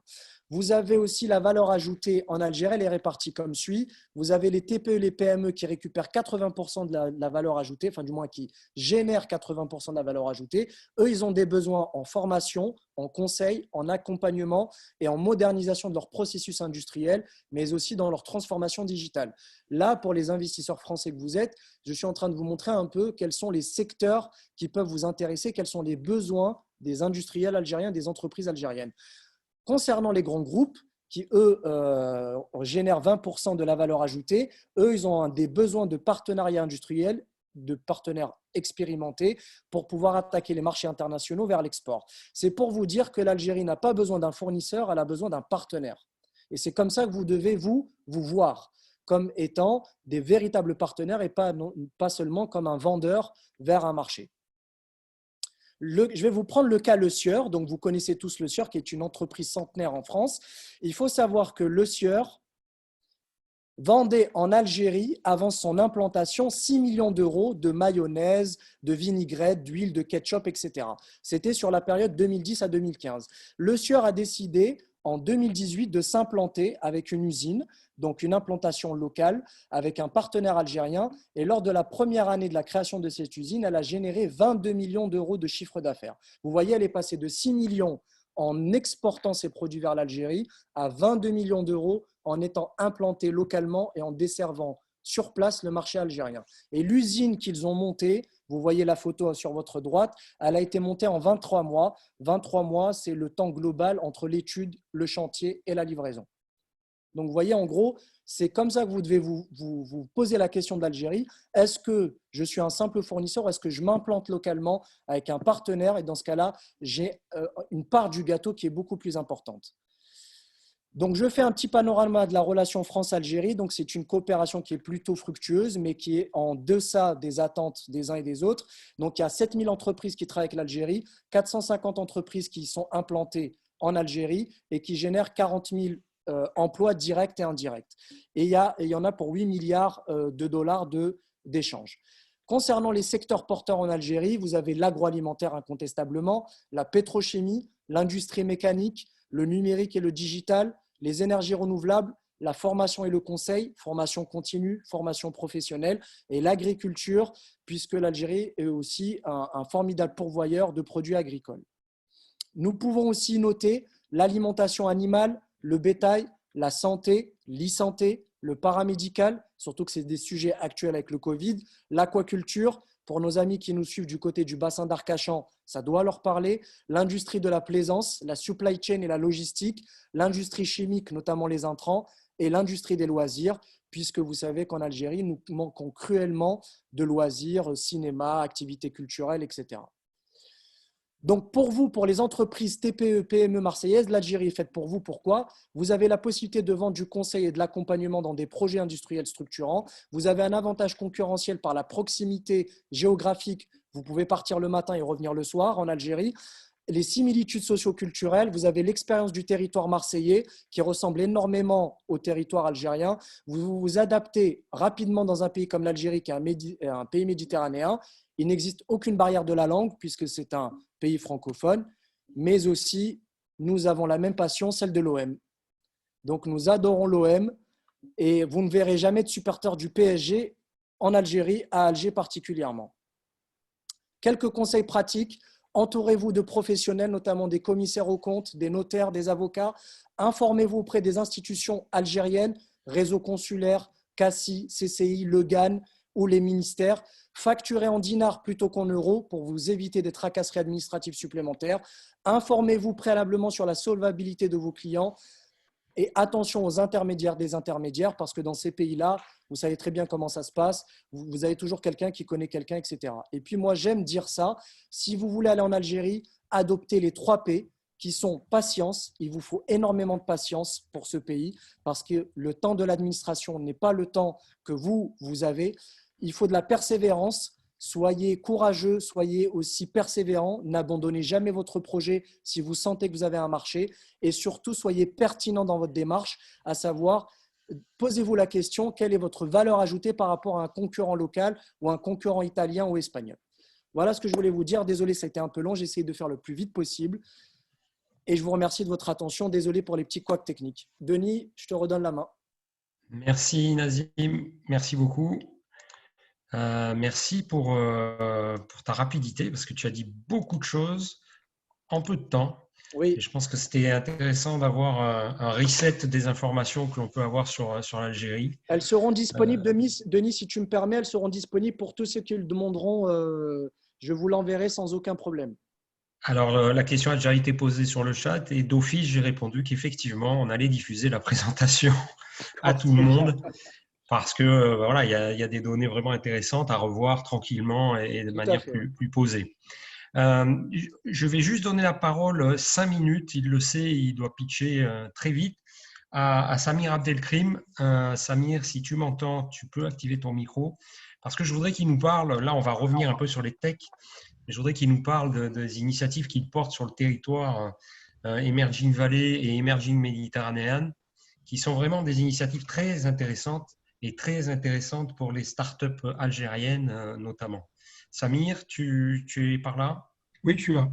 Vous avez aussi la valeur ajoutée en Algérie, elle est répartie comme suit. Vous avez les TPE, les PME qui récupèrent 80% de la valeur ajoutée, enfin du moins qui génèrent 80% de la valeur ajoutée. Eux, ils ont des besoins en formation, en conseil, en accompagnement et en modernisation de leur processus industriel, mais aussi dans leur transformation digitale. Là, pour les investisseurs français que vous êtes, je suis en train de vous montrer un peu quels sont les secteurs qui peuvent vous intéresser, quels sont les besoins des industriels algériens, des entreprises algériennes. Concernant les grands groupes, qui, eux, génèrent 20% de la valeur ajoutée, eux, ils ont des besoins de partenariats industriels, de partenaires expérimentés pour pouvoir attaquer les marchés internationaux vers l'export. C'est pour vous dire que l'Algérie n'a pas besoin d'un fournisseur, elle a besoin d'un partenaire. Et c'est comme ça que vous devez vous voir comme étant des véritables partenaires et pas seulement comme un vendeur vers un marché. Je vais vous prendre le cas Le Sieur. Donc, vous connaissez tous Le Sieur, qui est une entreprise centenaire en France. Il faut savoir que Le Sieur vendait en Algérie, avant son implantation, 6 millions d'euros de mayonnaise, de vinaigrette, d'huile, de ketchup, etc. C'était sur la période 2010 à 2015. Le Sieur a décidé en 2018 de s'implanter avec une usine, donc une implantation locale avec un partenaire algérien. Et lors de la première année de la création de cette usine, elle a généré 22 millions d'euros de chiffre d'affaires. Vous voyez, elle est passée de 6 millions en exportant ses produits vers l'Algérie à 22 millions d'euros en étant implantée localement et en desservant sur place le marché algérien. Et l'usine qu'ils ont montée, vous voyez la photo sur votre droite, elle a été montée en 23 mois. 23 mois, c'est le temps global entre l'étude, le chantier et la livraison. Donc, vous voyez, en gros, c'est comme ça que vous devez vous poser la question de l'Algérie. Est-ce que je suis un simple fournisseur ou est-ce que je m'implante localement avec un partenaire? Et dans ce cas-là, j'ai une part du gâteau qui est beaucoup plus importante. Donc, je fais un petit panorama de la relation France-Algérie. Donc, c'est une coopération qui est plutôt fructueuse, mais qui est en deçà des attentes des uns et des autres. Donc, il y a 7000 entreprises qui travaillent avec l'Algérie, 450 entreprises qui sont implantées en Algérie et qui génèrent 40 000 emplois directs et indirects. Et il y en a pour 8 milliards de dollars d'échanges. Concernant les secteurs porteurs en Algérie, vous avez l'agroalimentaire incontestablement, la pétrochimie, l'industrie mécanique, le numérique et le digital, les énergies renouvelables, la formation et le conseil, formation continue, formation professionnelle et l'agriculture, puisque l'Algérie est aussi un formidable pourvoyeur de produits agricoles. Nous pouvons aussi noter l'alimentation animale, le bétail, la santé, l'e-santé, le paramédical, surtout que c'est des sujets actuels avec le Covid, l'aquaculture, pour nos amis qui nous suivent du côté du bassin d'Arcachon, ça doit leur parler, l'industrie de la plaisance, la supply chain et la logistique, l'industrie chimique, notamment les intrants, et l'industrie des loisirs, puisque vous savez qu'en Algérie, nous manquons cruellement de loisirs, cinéma, activités culturelles, etc. Donc, pour vous, pour les entreprises TPE, PME marseillaises, l'Algérie est faite pour vous. Pourquoi? Vous avez la possibilité de vendre du conseil et de l'accompagnement dans des projets industriels structurants. Vous avez un avantage concurrentiel par la proximité géographique. Vous pouvez partir le matin et revenir le soir en Algérie. Les similitudes socio-culturelles, vous avez l'expérience du territoire marseillais qui ressemble énormément au territoire algérien. Vous vous adaptez rapidement dans un pays comme l'Algérie, qui est un pays méditerranéen. Il n'existe aucune barrière de la langue puisque c'est un pays francophone, mais aussi nous avons la même passion, celle de l'OM. Donc nous adorons l'OM et vous ne verrez jamais de supporters du PSG en Algérie, à Alger particulièrement. Quelques conseils pratiques. Entourez-vous de professionnels, notamment des commissaires aux comptes, des notaires, des avocats. Informez-vous auprès des institutions algériennes, réseau consulaire, CACI, CCI, le GAN ou les ministères. Facturez en dinars plutôt qu'en euros pour vous éviter des tracasseries administratives supplémentaires. Informez-vous préalablement sur la solvabilité de vos clients. Et attention aux intermédiaires des intermédiaires, parce que dans ces pays-là, vous savez très bien comment ça se passe. Vous avez toujours quelqu'un qui connaît quelqu'un, etc. Et puis moi, j'aime dire ça. Si vous voulez aller en Algérie, adoptez les 3 P qui sont patience. Il vous faut énormément de patience pour ce pays, parce que le temps de l'administration n'est pas le temps que vous avez. Il faut de la persévérance. Soyez courageux, soyez aussi persévérants, n'abandonnez jamais votre projet si vous sentez que vous avez un marché et surtout soyez pertinent dans votre démarche, à savoir posez-vous la question, quelle est votre valeur ajoutée par rapport à un concurrent local ou un concurrent italien ou espagnol. Voilà ce que je voulais vous dire. Désolé, ça a été un peu long, j'ai essayé de faire le plus vite possible et je vous remercie de votre attention. Désolé pour les petits couacs techniques. Denis, je te redonne la main. Merci Nazim, merci beaucoup. Merci pour ta rapidité parce que tu as dit beaucoup de choses en peu de temps. Oui. Et je pense que c'était intéressant d'avoir un reset des informations que l'on peut avoir sur l'Algérie. Elles seront disponibles, Denis, si tu me permets, elles seront disponibles pour tous ceux qui le demanderont. Je vous l'enverrai sans aucun problème. Alors, la question a déjà été posée sur le chat et d'office, j'ai répondu qu'effectivement, on allait diffuser la présentation à tout le monde. Parce que voilà, il y a des données vraiment intéressantes à revoir tranquillement et de manière plus posée. Je vais juste donner la parole 5 minutes, il le sait, il doit pitcher très vite, à Samir Abdelkrim. Samir, si tu m'entends, tu peux activer ton micro, parce que je voudrais qu'il nous parle, là on va revenir un peu sur les techs, mais je voudrais qu'il nous parle des initiatives qu'il porte sur le territoire Emerging Valley et Emerging Méditerranéen, qui sont vraiment des initiatives très intéressantes et très intéressante pour les startups algériennes notamment. Samir, tu es par là? Oui, je suis là.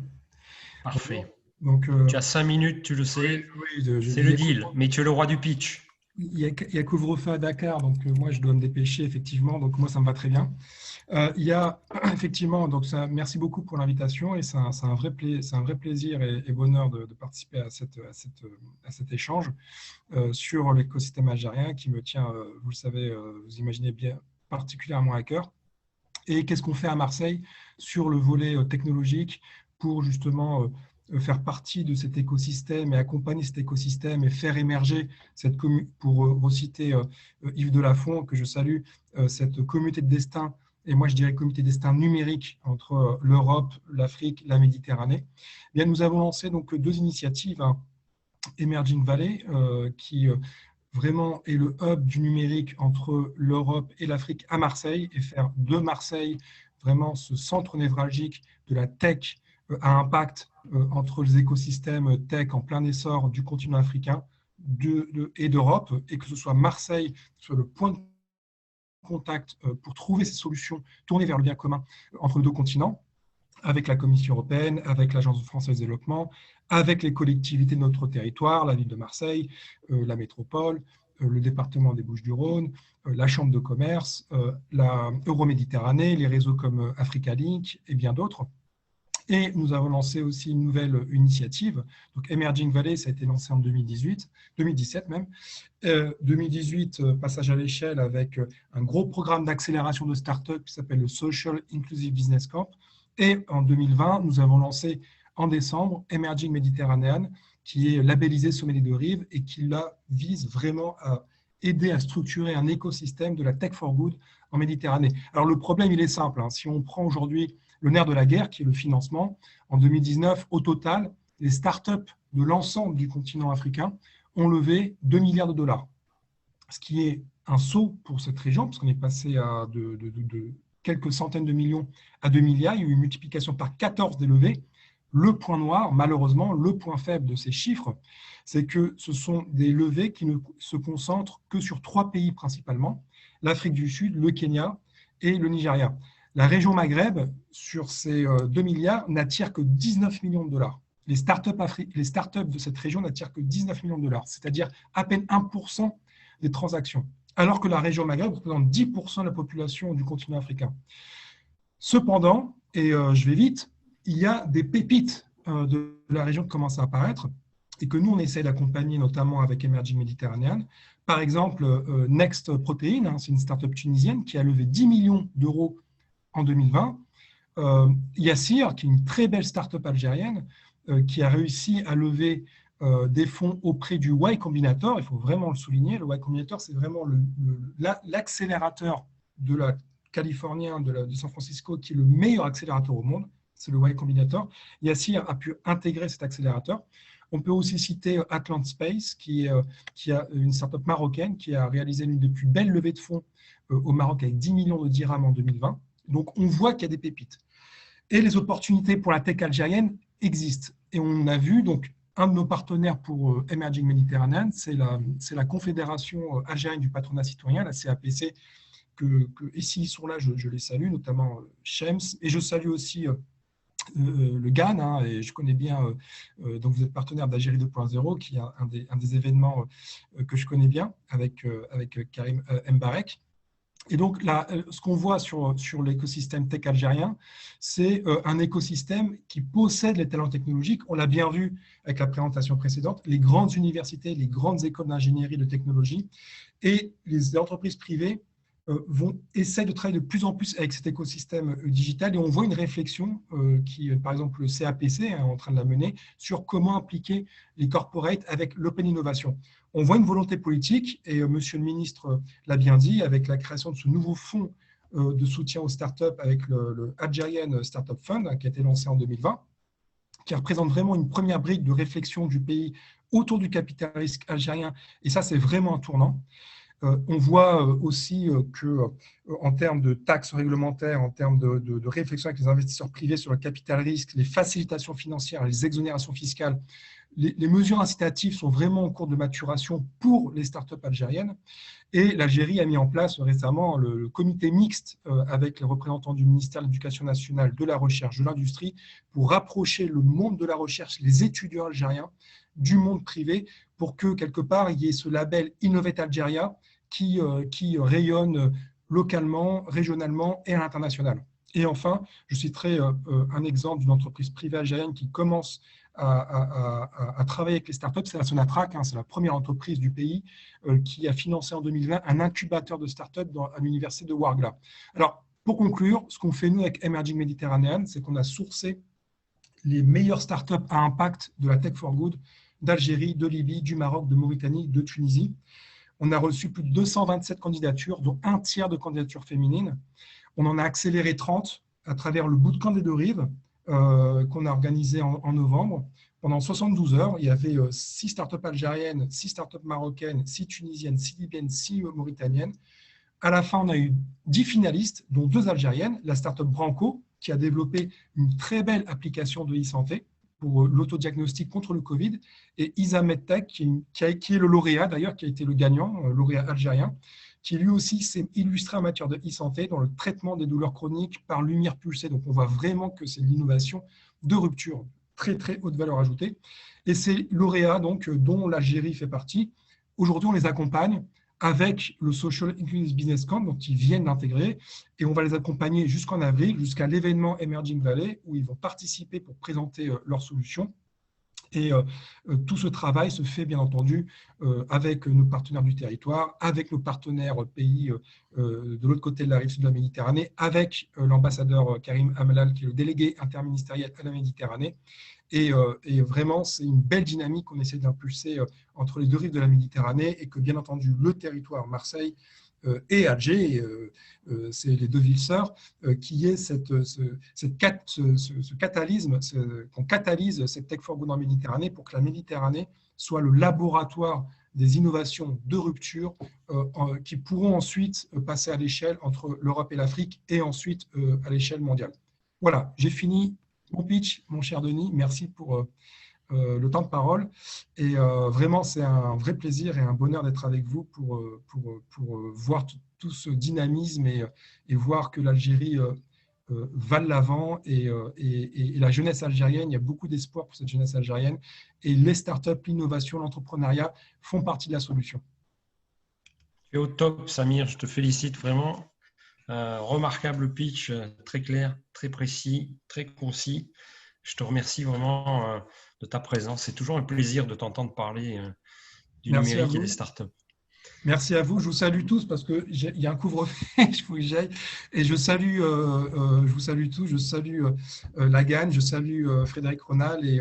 Parfait. Donc, tu as 5 minutes, tu le sais. Oui, c'est le deal, mais tu es le roi du pitch. Il y a couvre-feu à Dakar, donc moi je dois me dépêcher effectivement, donc moi ça me va très bien. Il y a effectivement, donc ça, merci beaucoup pour l'invitation et c'est un vrai plaisir et bonheur de participer à cet échange sur l'écosystème algérien qui me tient, vous le savez, vous imaginez bien, particulièrement à cœur. Et qu'est-ce qu'on fait à Marseille sur le volet technologique pour justement faire partie de cet écosystème et accompagner cet écosystème et faire émerger cette pour reciter Yves Delafont, que je salue, cette communauté de destin, et moi je dirais communauté de destin numérique entre l'Europe, l'Afrique, la Méditerranée. Eh bien, nous avons lancé donc 2 initiatives, hein, Emerging Valley, qui vraiment est le hub du numérique entre l'Europe et l'Afrique à Marseille, et faire de Marseille vraiment ce centre névralgique de la tech à impact entre les écosystèmes tech en plein essor du continent africain et d'Europe, et que ce soit Marseille soit le point de contact pour trouver ces solutions tournées vers le bien commun entre les 2 continents, avec la Commission européenne, avec l'Agence française de développement, avec les collectivités de notre territoire, la ville de Marseille, la métropole, le département des Bouches-du-Rhône, la Chambre de commerce, la Euroméditerranée, les réseaux comme Africa Link et bien d'autres. Et nous avons lancé aussi une nouvelle initiative. Donc Emerging Valley, ça a été lancé en 2017 même. 2018, passage à l'échelle avec un gros programme d'accélération de start-up qui s'appelle le Social Inclusive Business Camp. Et en 2020, nous avons lancé en décembre Emerging Méditerranéen, qui est labellisé Sommet des 2 rives et qui là vise vraiment à aider à structurer un écosystème de la tech for good en Méditerranée. Alors le problème, il est simple. Hein. Si on prend aujourd'hui le nerf de la guerre, qui est le financement. En 2019, au total, les startups de l'ensemble du continent africain ont levé 2 milliards de dollars, ce qui est un saut pour cette région, parce qu'on est passé de quelques centaines de millions à 2 milliards. Il y a eu une multiplication par 14 des levées. Le point noir, malheureusement, le point faible de ces chiffres, c'est que ce sont des levées qui ne se concentrent que sur 3 pays principalement, l'Afrique du Sud, le Kenya et le Nigeria. La région Maghreb, sur ces 2 milliards, n'attire que 19 millions de dollars. Les startups de cette région n'attirent que 19 millions de dollars, c'est-à-dire à peine 1% des transactions, alors que la région Maghreb représente 10% de la population du continent africain. Cependant, et je vais vite, il y a des pépites de la région qui commencent à apparaître et que nous, on essaie d'accompagner notamment avec Emerging Mediterranean. Par exemple, Next Protein, c'est une startup tunisienne qui a levé 10 millions d'euros en 2020. Yassir, qui est une très belle startup algérienne, qui a réussi à lever des fonds auprès du Y Combinator. Il faut vraiment le souligner. Le Y Combinator, c'est vraiment l'accélérateur de la californien de San Francisco, qui est le meilleur accélérateur au monde. C'est le Y Combinator. Yassir a pu intégrer cet accélérateur. On peut aussi citer Atlant Space, qui a une startup marocaine qui a réalisé l'une des plus belles levées de fonds au Maroc avec 10 millions de dirhams en 2020. Donc, on voit qu'il y a des pépites. Et les opportunités pour la tech algérienne existent. Et on a vu, donc, un de nos partenaires pour Emerging Mediterranean, c'est la Confédération algérienne du patronat citoyen, la CAPC, et s'ils sont là, je les salue, notamment Shems. Et je salue aussi le GAN, et je connais bien, donc vous êtes partenaire d'Algérie 2.0, qui est un des événements que je connais bien avec Karim Mbarek. Et donc, là, ce qu'on voit sur l'écosystème tech algérien, c'est un écosystème qui possède les talents technologiques. On l'a bien vu avec la présentation précédente, les grandes universités, les grandes écoles d'ingénierie, de technologie, et les entreprises privées essaient de travailler de plus en plus avec cet écosystème digital. Et on voit une réflexion qui, par exemple, le CAPC est en train de la mener sur comment impliquer les corporates avec l'open innovation. On voit une volonté politique, et Monsieur le ministre l'a bien dit, avec la création de ce nouveau fonds de soutien aux startups avec le Algerian Startup Fund, qui a été lancé en 2020, qui représente vraiment une première brique de réflexion du pays autour du capital risque algérien. Et ça, c'est vraiment un tournant. On voit aussi qu'en termes de taxes réglementaires, en termes de réflexion avec les investisseurs privés sur le capital risque, les facilitations financières, les exonérations fiscales, les mesures incitatives sont vraiment en cours de maturation pour les startups algériennes. Et l'Algérie a mis en place récemment le comité mixte avec les représentants du ministère de l'Éducation nationale, de la recherche, de l'industrie, pour rapprocher le monde de la recherche, les étudiants algériens, du monde privé, pour que, quelque part, il y ait ce label Innovate Algeria qui rayonne localement, régionalement et à l'international. Et enfin, je citerai un exemple d'une entreprise privée algérienne qui commence à travailler avec les startups, c'est la Sonatrach, c'est la première entreprise du pays qui a financé en 2020 un incubateur de startups à l'université de Ouargla. Alors, pour conclure, ce qu'on fait nous avec Emerging Mediterranean, c'est qu'on a sourcé les meilleures startups à impact de la Tech for Good d'Algérie, de Libye, du Maroc, de Mauritanie, de Tunisie. On a reçu plus de 227 candidatures, dont un tiers de candidatures féminines. On en a accéléré 30 à travers le bootcamp des Deux-Rives qu'on a organisé en novembre. Pendant 72 heures, il y avait 6 startups algériennes, 6 startups marocaines, 6 tunisiennes, 6 libyennes, 6 mauritaniennes. À la fin, on a eu 10 finalistes, dont 2 algériennes, la startup Branco, qui a développé une très belle application de e-santé pour l'autodiagnostic contre le Covid, et Isa Medtech, qui est le lauréat d'ailleurs, qui a été le gagnant, lauréat algérien, qui lui aussi s'est illustré en matière de e-santé dans le traitement des douleurs chroniques par lumière pulsée. Donc on voit vraiment que c'est l'innovation de rupture, très très haute valeur ajoutée. Et ces lauréats donc, dont l'Algérie fait partie, aujourd'hui on les accompagne avec le Social Inclusive Business Camp, dont ils viennent d'intégrer, et on va les accompagner jusqu'en avril, jusqu'à l'événement Emerging Valley, où ils vont participer pour présenter leurs solutions. Et tout ce travail se fait bien entendu avec nos partenaires du territoire, avec nos partenaires pays de l'autre côté de la rive sud de la Méditerranée, avec l'ambassadeur Karim Amelal, qui est le délégué interministériel à la Méditerranée. Et vraiment, c'est une belle dynamique qu'on essaie d'impulser entre les deux rives de la Méditerranée, et que bien entendu le territoire Marseille et Alger, c'est les deux villes sœurs, qui est ce catalysme, qu'on catalyse cette Tech for Good en Méditerranée pour que la Méditerranée soit le laboratoire des innovations de rupture qui pourront ensuite passer à l'échelle entre l'Europe et l'Afrique et ensuite à l'échelle mondiale. Voilà, j'ai fini mon pitch, mon cher Denis. Merci pour le temps de parole. Et vraiment, c'est un vrai plaisir et un bonheur d'être avec vous pour voir tout ce dynamisme et voir que l'Algérie va de l'avant et la jeunesse algérienne, il y a beaucoup d'espoir pour cette jeunesse algérienne et les startups, l'innovation, l'entrepreneuriat font partie de la solution. Tu es au top, Samir, je te félicite vraiment. Remarquable pitch, très clair, très précis, très concis. Je te remercie vraiment de ta présence. C'est toujours un plaisir de t'entendre parler du numérique et des startups. Merci à vous. Je vous salue tous parce qu'il y a un couvre-feu, il faut que j'aille. Et je vous salue tous. Je salue Lagan, je salue Frédéric Ronal et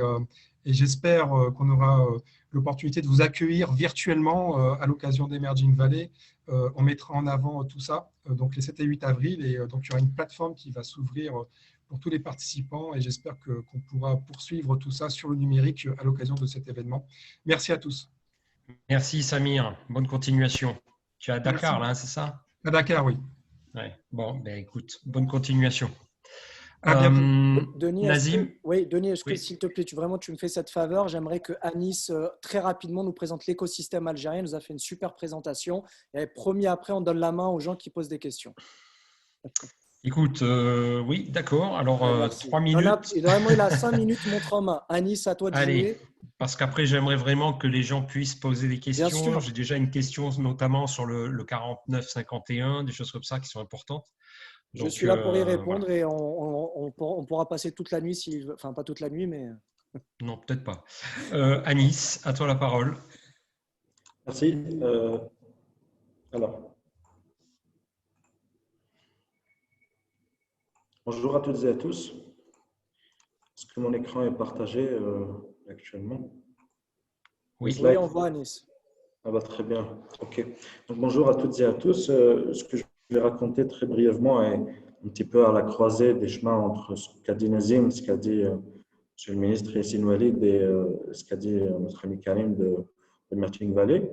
j'espère qu'on aura l'opportunité de vous accueillir virtuellement à l'occasion d'Emerging Valley. On mettra en avant tout ça, donc les 7 et 8 avril. Et donc, il y aura une plateforme qui va s'ouvrir pour tous les participants et j'espère qu'on pourra poursuivre tout ça sur le numérique à l'occasion de cet événement. Merci à tous. Merci Samir, bonne continuation. Tu es à Dakar, là, c'est ça? À Dakar, oui. Ouais. Bon, ben écoute, bonne continuation. Denis, Nazim, est-ce que s'il te plaît, tu me fais cette faveur? J'aimerais que Anis très rapidement nous présente l'écosystème algérien. Il nous a fait une super présentation. Et promis, après, on donne la main aux gens qui posent des questions. Écoute, oui, d'accord. Alors, 3 minutes. Il a 5 minutes, montre en main. Anis, à toi de jouer. Parce qu'après, j'aimerais vraiment que les gens puissent poser des questions. Bien sûr. J'ai déjà une question notamment sur le 49-51, des choses comme ça qui sont importantes. Donc, je suis là pour y répondre et on pourra passer toute la nuit, enfin pas toute la nuit, mais… Non, peut-être pas. Anis, à toi la parole. Merci. Alors, bonjour à toutes et à tous. Est-ce que mon écran est partagé actuellement? Oui, on voit Anis. Ah bah, très bien. OK. Donc, bonjour à toutes et à tous. Ce que je vais raconter très brièvement est un petit peu à la croisée des chemins entre ce qu'a dit Nazim, ce qu'a dit Monsieur le ministre Yassine Oualid et ce qu'a dit notre ami Karim de Emerging Valley.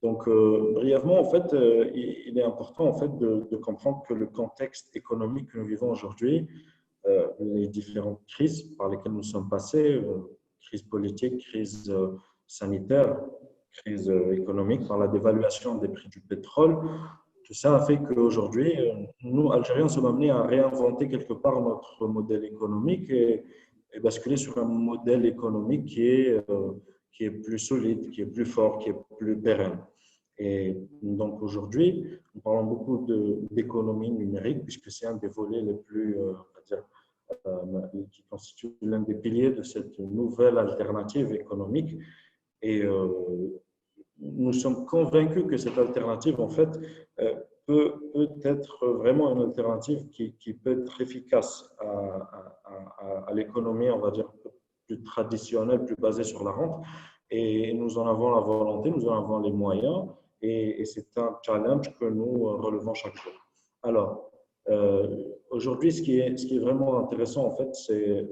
Donc, brièvement, en fait, il est important en fait, de comprendre que le contexte économique que nous vivons aujourd'hui, les différentes crises par lesquelles nous sommes passés, crise politique, crise sanitaire, crise économique, par la dévaluation des prix du pétrole, tout ça a fait qu'aujourd'hui, nous, Algériens, sommes amenés à réinventer quelque part notre modèle économique et basculer sur un modèle économique qui est plus solide, qui est plus fort, qui est plus pérenne. Et donc aujourd'hui, nous parlons beaucoup d'économie numérique puisque c'est un des volets les plus, qui constitue l'un des piliers de cette nouvelle alternative économique. Et nous sommes convaincus que cette alternative, en fait, peut être vraiment une alternative qui peut être efficace à l'économie, on va dire, plus traditionnelle, plus basée sur la rente. Et nous en avons la volonté, nous en avons les moyens. Et c'est un challenge que nous relevons chaque jour. Alors, aujourd'hui, ce qui est vraiment intéressant, en fait, c'est,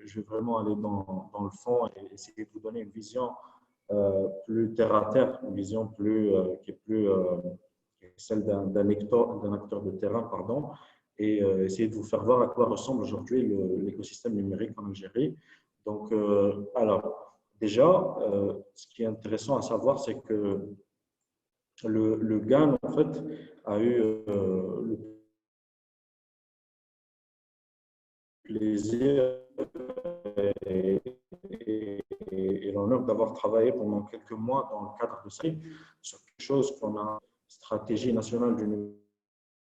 je vais vraiment aller dans le fond et essayer de vous donner une vision plus terre à terre, une vision qui est plus celle d'un acteur de terrain, pardon, et essayer de vous faire voir à quoi ressemble aujourd'hui l'écosystème numérique en Algérie. Donc, alors, déjà, ce qui est intéressant à savoir, c'est que le GAN, en fait, a eu le plaisir et l'honneur d'avoir travaillé pendant quelques mois dans le cadre de CRI sur quelque chose qu'on a stratégie nationale du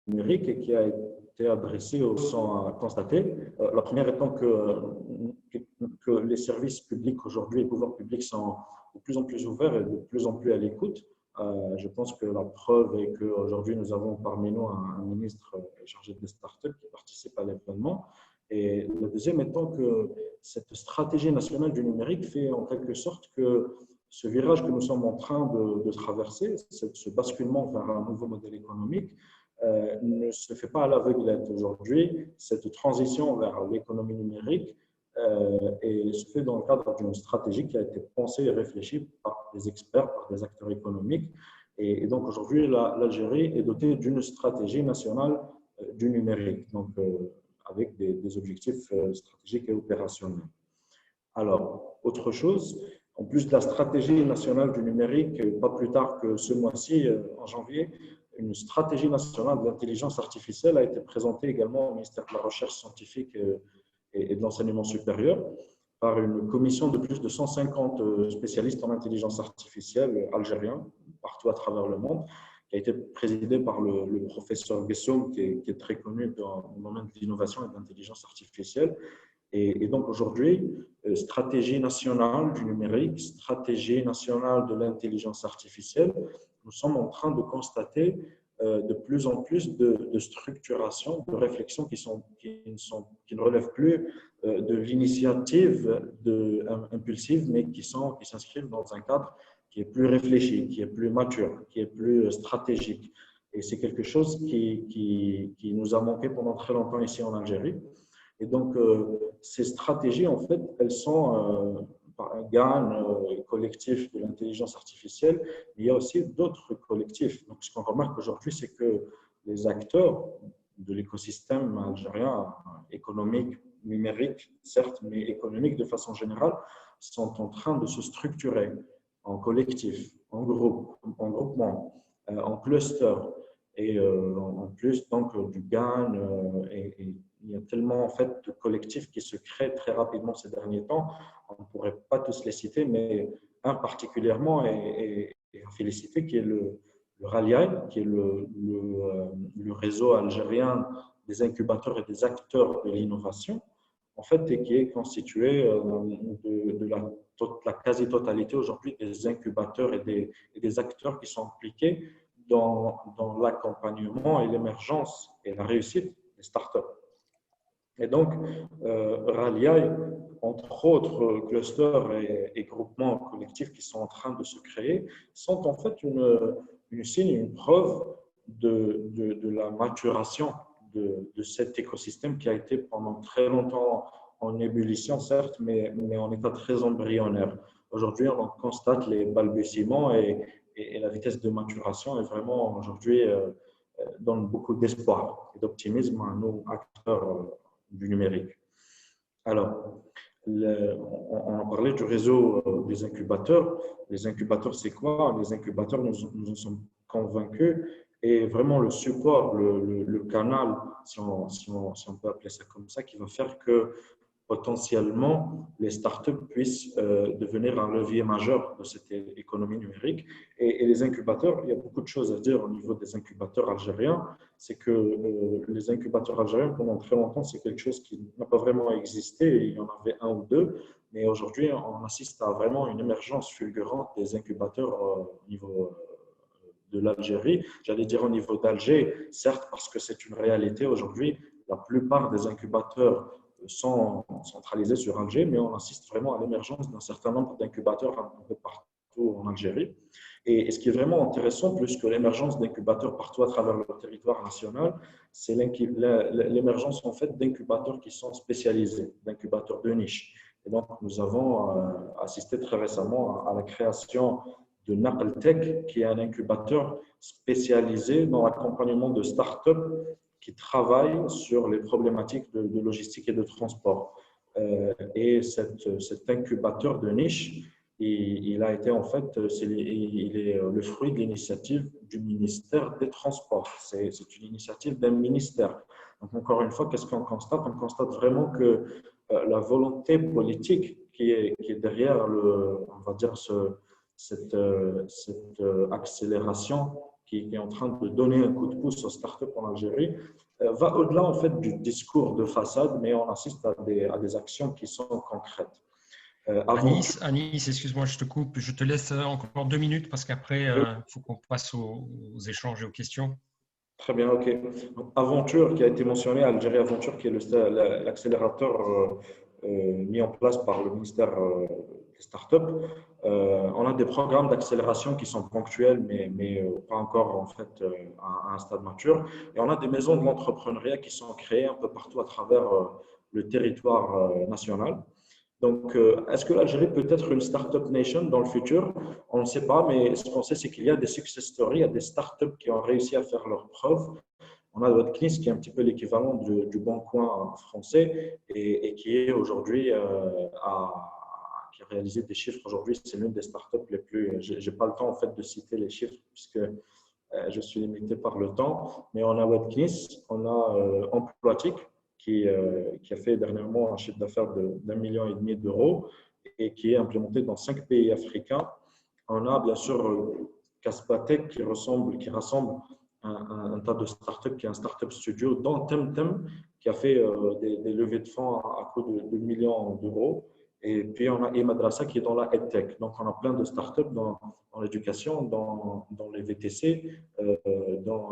numérique et qui a été adressée aux gens à constater. La première étant que les services publics aujourd'hui, les pouvoirs publics sont de plus en plus ouverts et de plus en plus à l'écoute. Je pense que la preuve est qu'aujourd'hui, nous avons parmi nous un ministre chargé des startups qui participe à l'événement. Et le deuxième étant que cette stratégie nationale du numérique fait en quelque sorte que ce virage que nous sommes en train de traverser, ce basculement vers un nouveau modèle économique, ne se fait pas à l'aveuglette. Aujourd'hui, cette transition vers l'économie numérique et se fait dans le cadre d'une stratégie qui a été pensée et réfléchie par des experts, par des acteurs économiques. Et donc aujourd'hui, l'Algérie est dotée d'une stratégie nationale du numérique, donc avec des objectifs stratégiques et opérationnels. Alors, autre chose, en plus de la stratégie nationale du numérique, pas plus tard que ce mois-ci, en janvier, une stratégie nationale de l'intelligence artificielle a été présentée également au ministère de la Recherche scientifique et de l'enseignement supérieur par une commission de plus de 150 spécialistes en intelligence artificielle algériens partout à travers le monde, qui a été présidée par le professeur Gessoum, qui est très connu dans le domaine de l'innovation et de l'intelligence artificielle. Et donc aujourd'hui, stratégie nationale du numérique, stratégie nationale de l'intelligence artificielle, nous sommes en train de constater de plus en plus de structuration, de réflexions qui ne relèvent plus de l'initiative impulsive, mais qui s'inscrivent dans un cadre qui est plus réfléchi, qui est plus mature, qui est plus stratégique. Et c'est quelque chose qui nous a manqué pendant très longtemps ici en Algérie. Et donc, ces stratégies, en fait, elles sont un gain collectif de l'intelligence artificielle, mais il y a aussi d'autres collectifs. Donc, ce qu'on remarque aujourd'hui, c'est que les acteurs de l'écosystème algérien, économique, numérique, certes, mais économique de façon générale, sont en train de se structurer en collectif, en groupe, en groupement, en cluster, et en plus donc du gain et il y a tellement en fait de collectifs qui se créent très rapidement ces derniers temps. On ne pourrait pas tous les citer, mais un particulièrement est à féliciter, qui est le Raliaï, qui est le réseau algérien des incubateurs et des acteurs de l'innovation, en fait, et qui est constitué de la quasi-totalité aujourd'hui des incubateurs et des acteurs qui sont impliqués dans l'accompagnement et l'émergence et la réussite des startups. Et donc, Raliaï, entre autres clusters et groupements collectifs qui sont en train de se créer, sont en fait une signe, une preuve de la maturation de cet écosystème qui a été pendant très longtemps en ébullition, certes, mais en état très embryonnaire. Aujourd'hui, on constate les balbutiements et la vitesse de maturation est vraiment aujourd'hui donne beaucoup d'espoir et d'optimisme à nos acteurs du numérique. Alors, on a parlé du réseau des incubateurs. Les incubateurs, c'est quoi? Les incubateurs, nous en sommes convaincus, et vraiment le support, le canal, si on peut appeler ça comme ça, qui va faire que potentiellement les startups puissent devenir un levier majeur de cette économie numérique. Et les incubateurs, il y a beaucoup de choses à dire au niveau des incubateurs algériens. C'est que les incubateurs algériens, pendant très longtemps, c'est quelque chose qui n'a pas vraiment existé. Il y en avait un ou deux, mais aujourd'hui, on assiste à vraiment une émergence fulgurante des incubateurs au niveau de l'Algérie. J'allais dire au niveau d'Alger, certes, parce que c'est une réalité aujourd'hui. La plupart des incubateurs sont centralisés sur Alger, mais on assiste vraiment à l'émergence d'un certain nombre d'incubateurs un peu partout en Algérie. Et ce qui est vraiment intéressant, plus que l'émergence d'incubateurs partout à travers le territoire national, c'est l'émergence en fait d'incubateurs qui sont spécialisés, d'incubateurs de niche. Et donc, nous avons assisté très récemment à la création de Naqltech, qui est un incubateur spécialisé dans l'accompagnement de startups qui travaillent sur les problématiques de logistique et de transport. Et cet incubateur de niche, il a été en fait, il est le fruit de l'initiative du ministère des Transports. C'est une initiative d'un ministère. Donc encore une fois, qu'est-ce qu'on constate? On constate vraiment que la volonté politique qui est derrière on va dire cette accélération qui est en train de donner un coup de pouce aux startups en Algérie, va au-delà en fait du discours de façade, mais on assiste à des actions qui sont concrètes. Anis, excuse-moi, je te coupe, je te laisse encore 2 minutes parce qu'après, il faut qu'on passe aux échanges et aux questions. Très bien, ok. Donc, Aventure, qui a été mentionné, Algérie Aventure, qui est l'accélérateur mis en place par le ministère des startups, On a des programmes d'accélération qui sont ponctuels, mais pas encore en fait à un stade mature. Et on a des maisons de l'entrepreneuriat qui sont créées un peu partout à travers le territoire national. Donc, est-ce que l'Algérie peut être une startup nation dans le futur? On ne sait pas, mais ce qu'on sait, c'est qu'il y a des success stories, il y a des startups qui ont réussi à faire leurs preuves. On a WhatKnis qui est un petit peu l'équivalent du Bon Coin français et qui est aujourd'hui qui a réalisé des chiffres. Aujourd'hui, c'est l'une des startups les plus… Je n'ai pas le temps en fait de citer les chiffres puisque je suis limité par le temps, mais on a WhatKnis, on a Emploitique qui a fait dernièrement un chiffre d'affaires d'1,5 million d'euros et qui est implémenté dans 5 pays africains. On a bien sûr Caspatek qui rassemble un tas de startups, qui est un startup studio, dont Temtem qui a fait des levées de fonds à coût de millions d'euros. Et puis on a eMadrasa qui est dans la EdTech. Donc on a plein de startups dans l'éducation, dans les VTC, dans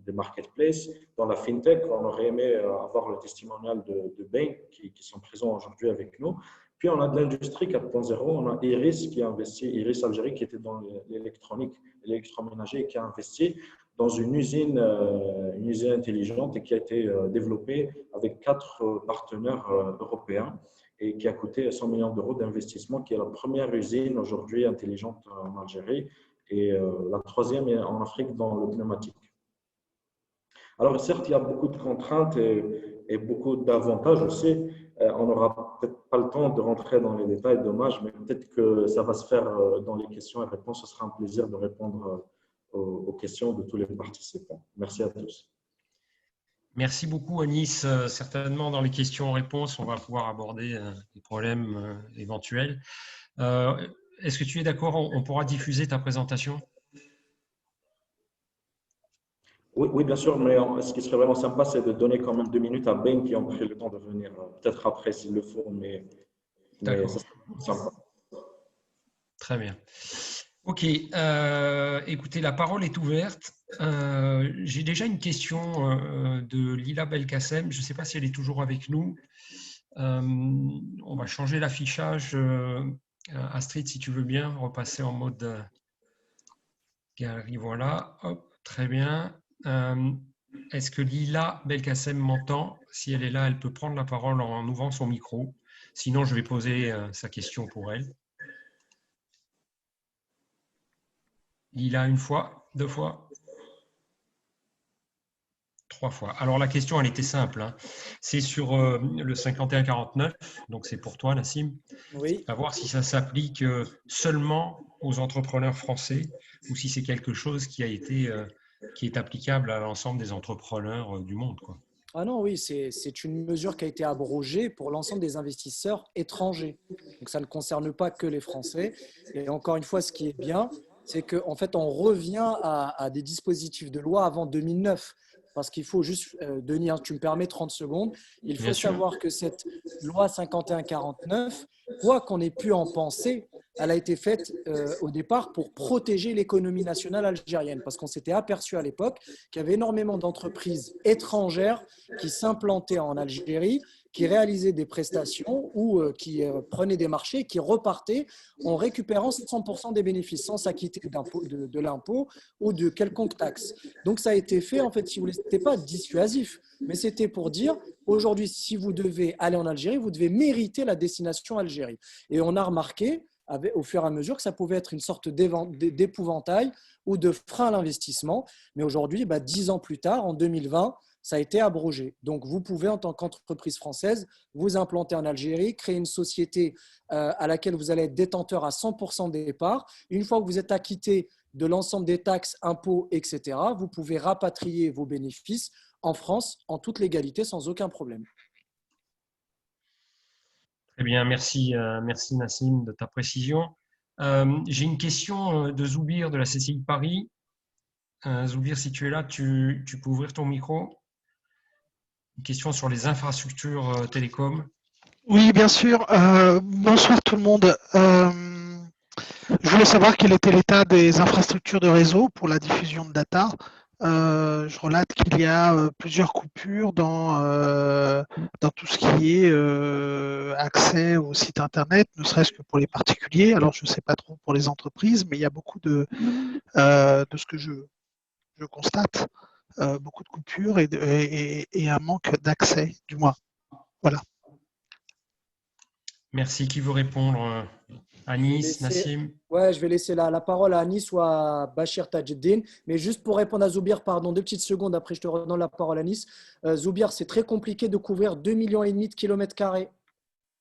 des marketplaces, dans la FinTech. On aurait aimé avoir le testimonial de Bain qui sont présents aujourd'hui avec nous. Puis on a de l'industrie 4.0, on a Iris qui a investi, Iris Algérie qui était dans l'électronique, l'électroménager, qui a investi dans une usine intelligente et qui a été développée avec 4 partenaires européens et qui a coûté 100 millions d'euros d'investissement, qui est la première usine aujourd'hui intelligente en Algérie et la 3e en Afrique dans le pneumatique. Alors certes, il y a beaucoup de contraintes et beaucoup d'avantages aussi. On n'aura peut-être pas le temps de rentrer dans les détails, dommage, mais peut-être que ça va se faire dans les questions et réponses. Ce sera un plaisir de répondre aux questions de tous les participants. Merci à tous. Merci beaucoup, Anis. Certainement, dans les questions-réponses, on va pouvoir aborder les problèmes éventuels. Est-ce que tu es d'accord? On pourra diffuser ta présentation? Oui, bien sûr, mais ce qui serait vraiment sympa, c'est de donner quand même 2 minutes à Ben qui ont pris le temps de venir, peut-être après s'il le faut, mais ça serait sympa. Très bien. Ok, écoutez, la parole est ouverte. J'ai déjà une question de Lila Belkacem. Je ne sais pas si elle est toujours avec nous. On va changer l'affichage. Astrid, si tu veux bien, repasser en mode galerie. Voilà, hop, très bien. Est-ce que Lila Belkacem m'entend? Si elle est là, elle peut prendre la parole en ouvrant son micro. Sinon, je vais poser sa question pour elle. Lila, 1 fois, 2 fois, 3 fois. Alors, la question, elle était simple. Hein. C'est sur le 51-49, donc c'est pour toi, Nassim. Oui. À voir si ça s'applique seulement aux entrepreneurs français ou si c'est quelque chose qui est applicable à l'ensemble des entrepreneurs du monde, quoi. Ah non, oui, c'est une mesure qui a été abrogée pour l'ensemble des investisseurs étrangers. Donc, ça ne concerne pas que les Français. Et encore une fois, ce qui est bien, c'est qu'en fait, on revient à des dispositifs de loi avant 2009. Parce qu'il faut juste, Denis, tu me permets 30 secondes, il faut savoir que cette loi 51-49, quoi qu'on ait pu en penser, elle a été faite au départ pour protéger l'économie nationale algérienne. Parce qu'on s'était aperçu à l'époque qu'il y avait énormément d'entreprises étrangères qui s'implantaient en Algérie, qui réalisaient des prestations ou qui prenaient des marchés, qui repartaient en récupérant 100% des bénéfices sans s'acquitter de l'impôt ou de quelconque taxe. Donc, ça a été fait, en fait, si vous voulez, ce n'était pas dissuasif, mais c'était pour dire, aujourd'hui, si vous devez aller en Algérie, vous devez mériter la destination Algérie. Et on a remarqué, au fur et à mesure, que ça pouvait être une sorte d'épouvantail ou de frein à l'investissement. Mais aujourd'hui, 10 ans plus tard, en 2020, ça a été abrogé. Donc, vous pouvez, en tant qu'entreprise française, vous implanter en Algérie, créer une société à laquelle vous allez être détenteur à 100% des parts. Une fois que vous êtes acquitté de l'ensemble des taxes, impôts, etc., vous pouvez rapatrier vos bénéfices en France en toute légalité, sans aucun problème. Très bien, merci Nassim de ta précision. J'ai une question de Zoubir de la CCI Paris. Zoubir, si tu es là, tu peux ouvrir ton micro. Une question sur les infrastructures télécom. Oui, bien sûr. Bonsoir tout le monde. Je voulais savoir quel était l'état des infrastructures de réseau pour la diffusion de data je relate qu'il y a plusieurs coupures dans tout ce qui est accès au site Internet, ne serait-ce que pour les particuliers. Alors, je ne sais pas trop pour les entreprises, mais il y a beaucoup de ce que je constate, beaucoup de coupures et un manque d'accès, du moins. Voilà. Merci. Qui veut répondre? Anis, Nassim? Ouais, je vais laisser la parole à Anis ou à Bachir Tajeddine. Mais juste pour répondre à Zoubir, pardon, 2 petites secondes, après je te redonne la parole à Anis. Zoubir, c'est très compliqué de couvrir 2,5 millions de kilomètres carrés.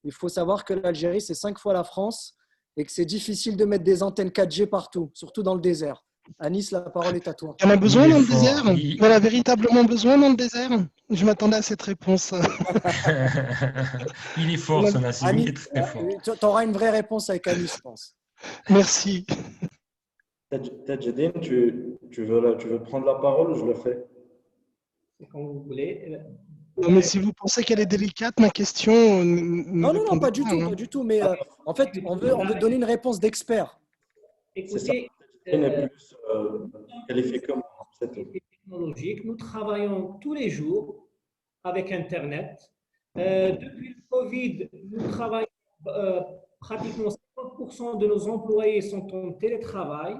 Il faut savoir que l'Algérie, c'est 5 fois la France et que c'est difficile de mettre des antennes 4G partout, surtout dans le désert. Anis, la parole est à toi. Il y en a besoin dans le désert? Il y en a véritablement besoin dans le désert? Je m'attendais à cette réponse. Il est fort, ce Nassim, il est très fort. Tu auras une vraie réponse avec Anis, je pense. Merci. Tajeddine, tu veux prendre la parole ou je le fais? C'est quand vous voulez. Non, mais si vous pensez qu'elle est délicate, ma question. Non, pas du tout, pas du tout. Mais en fait, on veut donner une réponse d'expert. Écoutez, qualifié comme technologique, nous travaillons tous les jours avec Internet. Depuis le Covid, nous travaillons pratiquement 50% de nos employés sont en télétravail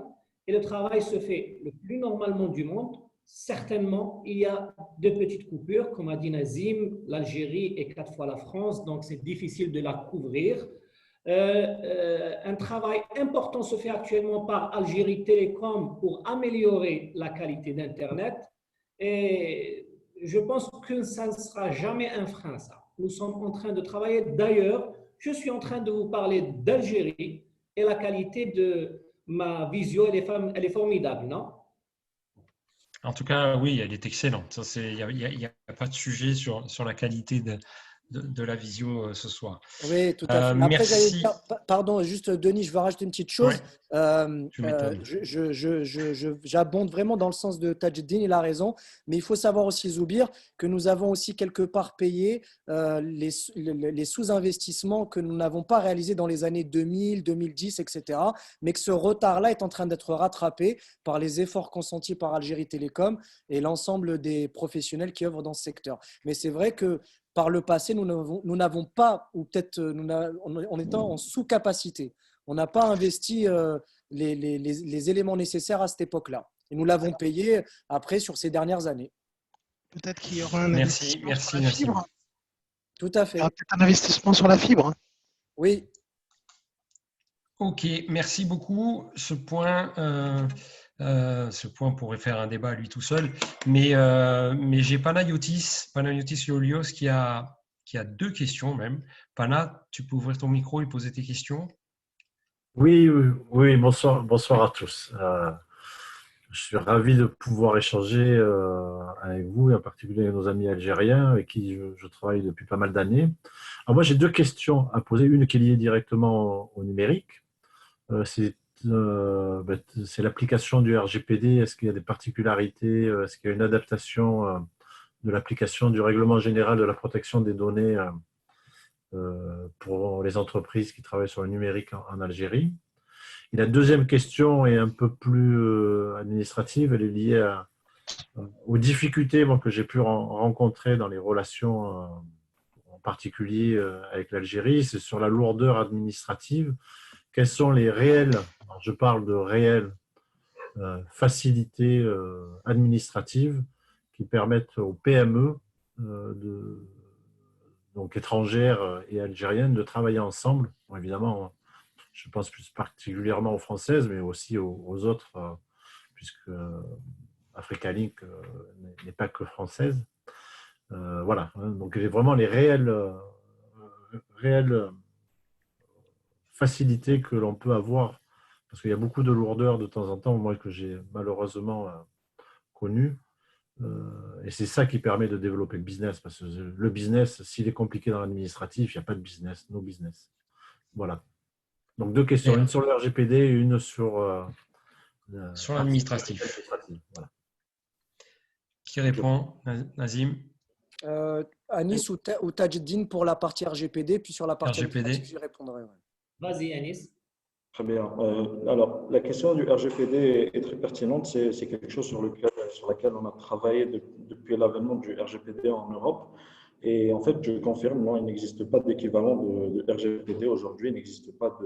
et le travail se fait le plus normalement du monde. Certainement, il y a de petites coupures, comme a dit Nazim, l'Algérie est 4 fois la France, donc c'est difficile de la couvrir. Un travail important se fait actuellement par Algérie Télécom pour améliorer la qualité d'Internet et je pense que ça ne sera jamais un frein, ça. Nous sommes en train de travailler. D'ailleurs, je suis en train de vous parler d'Algérie et la qualité de ma visio, elle est formidable, non? En tout cas, oui, elle est excellente. Il n'y a pas de sujet sur la qualité de la visio ce soir. Oui, tout à fait. Après, merci. Pardon, juste Denis, je veux rajouter une petite chose. Ouais, j'abonde vraiment dans le sens de Tajeddine, il a raison. Mais il faut savoir aussi, Zoubir, que nous avons aussi quelque part payé les sous-investissements que nous n'avons pas réalisés dans les années 2000, 2010, etc. Mais que ce retard-là est en train d'être rattrapé par les efforts consentis par Algérie Télécom et l'ensemble des professionnels qui œuvrent dans ce secteur. Mais c'est vrai que par le passé, nous n'avons pas, ou peut-être on est en sous-capacité. On n'a pas investi les éléments nécessaires à cette époque-là. Et nous l'avons payé après sur ces dernières années. Peut-être qu'il y aura un investissement sur la fibre. Tout à fait. Il y aura peut-être un investissement sur la fibre. Oui. Ok, merci beaucoup. Ce point pourrait faire un débat à lui tout seul, mais j'ai Panayotis Iolios qui a 2 questions même. Pana, tu peux ouvrir ton micro et poser tes questions? Oui, bonsoir à tous. Je suis ravi de pouvoir échanger avec vous, et en particulier avec nos amis algériens avec qui je travaille depuis pas mal d'années. Alors moi, j'ai 2 questions à poser. Une qui est liée directement au numérique. C'est l'application du RGPD. Est-ce qu'il y a des particularités? Est-ce qu'il y a une adaptation de l'application du règlement général de la protection des données pour les entreprises qui travaillent sur le numérique en Algérie? Et la deuxième question est un peu plus administrative. Elle est liée aux difficultés que j'ai pu rencontrer dans les relations en particulier avec l'Algérie. C'est sur la lourdeur administrative. Quelles sont les réelles, je parle de réelles facilités administratives qui permettent aux PME donc étrangères et algériennes de travailler ensemble. Bon, évidemment, je pense plus particulièrement aux Françaises, mais aussi aux autres, puisque Africa Link n'est pas que française. Voilà, donc vraiment les réelles facilités que l'on peut avoir, parce qu'il y a beaucoup de lourdeur de temps en temps, moi que j'ai malheureusement connu. Et c'est ça qui permet de développer le business, parce que le business, s'il est compliqué dans l'administratif, il n'y a pas de business, no business. Voilà. Donc 2 questions, une sur le RGPD et une sur l'administratif. Voilà. Qui répond? Nazim? Anis ou Tajeddine pour la partie RGPD, puis sur la partie RGPD, je répondrai. Ouais. Vas-y, Anis. Très bien. Alors, la question du RGPD est très pertinente. C'est quelque chose sur lequel sur laquelle on a travaillé depuis l'avènement du RGPD en Europe. Et en fait, je confirme, non, il n'existe pas d'équivalent de RGPD aujourd'hui, il n'existe pas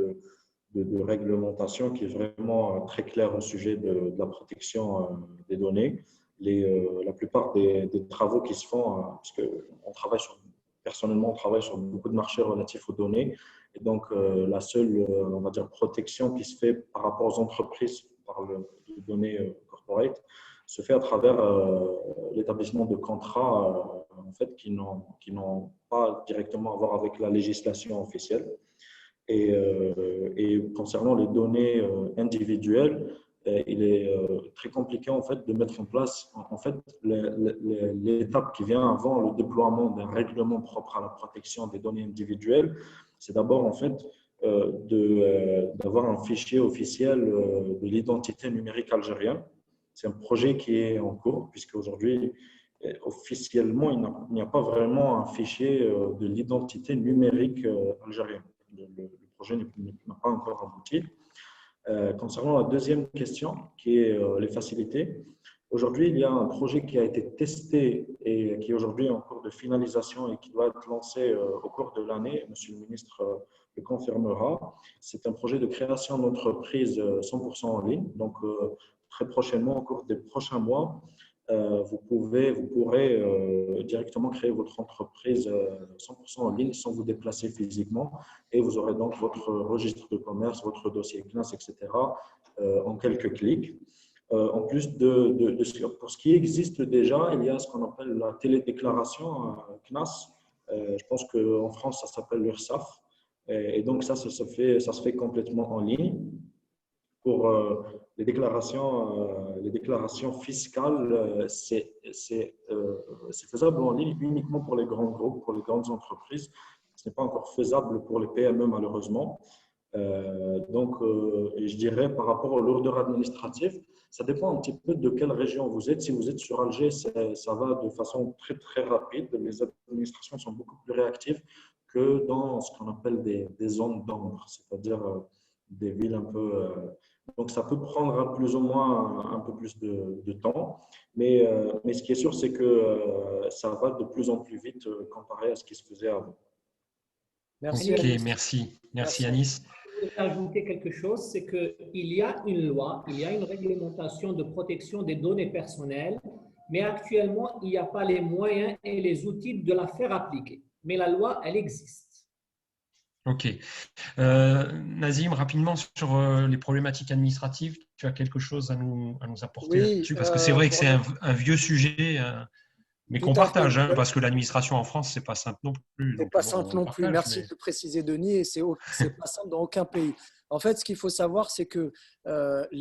de réglementation qui est vraiment très claire au sujet de la protection des données. La plupart des travaux qui se font, parce que personnellement, on travaille sur beaucoup de marchés relatifs aux données, et donc la seule, on va dire, protection qui se fait par rapport aux entreprises par les données corporate se fait à travers l'établissement de contrats en fait, qui n'ont pas directement à voir avec la législation officielle. Et concernant les données individuelles, il est très compliqué en fait de mettre en place en fait l'étape qui vient avant le déploiement d'un règlement propre à la protection des données individuelles. C'est d'abord en fait d'avoir un fichier officiel de l'identité numérique algérienne. C'est un projet qui est en cours puisque aujourd'hui officiellement il n'y a pas vraiment un fichier de l'identité numérique algérienne. Le projet n'a pas encore abouti. Concernant la deuxième question, qui est les facilités, aujourd'hui, il y a un projet qui a été testé et qui est aujourd'hui en cours de finalisation et qui doit être lancé au cours de l'année. Monsieur le ministre le confirmera. C'est un projet de création d'entreprise 100% en ligne. Donc, très prochainement, au cours des prochains mois, vous pourrez directement créer votre entreprise 100% en ligne sans vous déplacer physiquement et vous aurez donc votre registre de commerce, votre dossier CNAS, etc. En quelques clics. En plus pour ce qui existe déjà, il y a ce qu'on appelle la télédéclaration CNAS. Je pense qu'en France, ça s'appelle l'URSSAF. Et donc ça se fait complètement en ligne. Pour les déclarations fiscales, c'est faisable en ligne uniquement pour les grands groupes, pour les grandes entreprises. Ce n'est pas encore faisable pour les PME, malheureusement. Donc, je dirais par rapport aux lourdeurs administratives, ça dépend un petit peu de quelle région vous êtes. Si vous êtes sur Alger, ça va de façon très, très rapide. Les administrations sont beaucoup plus réactives que dans ce qu'on appelle des zones d'ombre, c'est-à-dire des villes un peu… donc, ça peut prendre plus ou moins un peu plus de temps. Mais ce qui est sûr, c'est que ça va de plus en plus vite comparé à ce qui se faisait avant. Merci. Ok, merci. Merci, Anis. Je voudrais ajouter quelque chose, c'est qu'il y a une loi, il y a une réglementation de protection des données personnelles, mais actuellement, il n'y a pas les moyens et les outils de la faire appliquer. Mais la loi, elle existe. Ok. Nazim, rapidement sur les problématiques administratives, tu as quelque chose à nous apporter là-dessus? Parce que c'est vrai que c'est un vieux sujet, mais qu'on partage, hein, parce que l'administration en France, ce n'est pas simple non plus. Ce n'est pas simple non plus. Merci de préciser, Denis, et ce n'est pas simple dans aucun pays. En fait, ce qu'il faut savoir, c'est que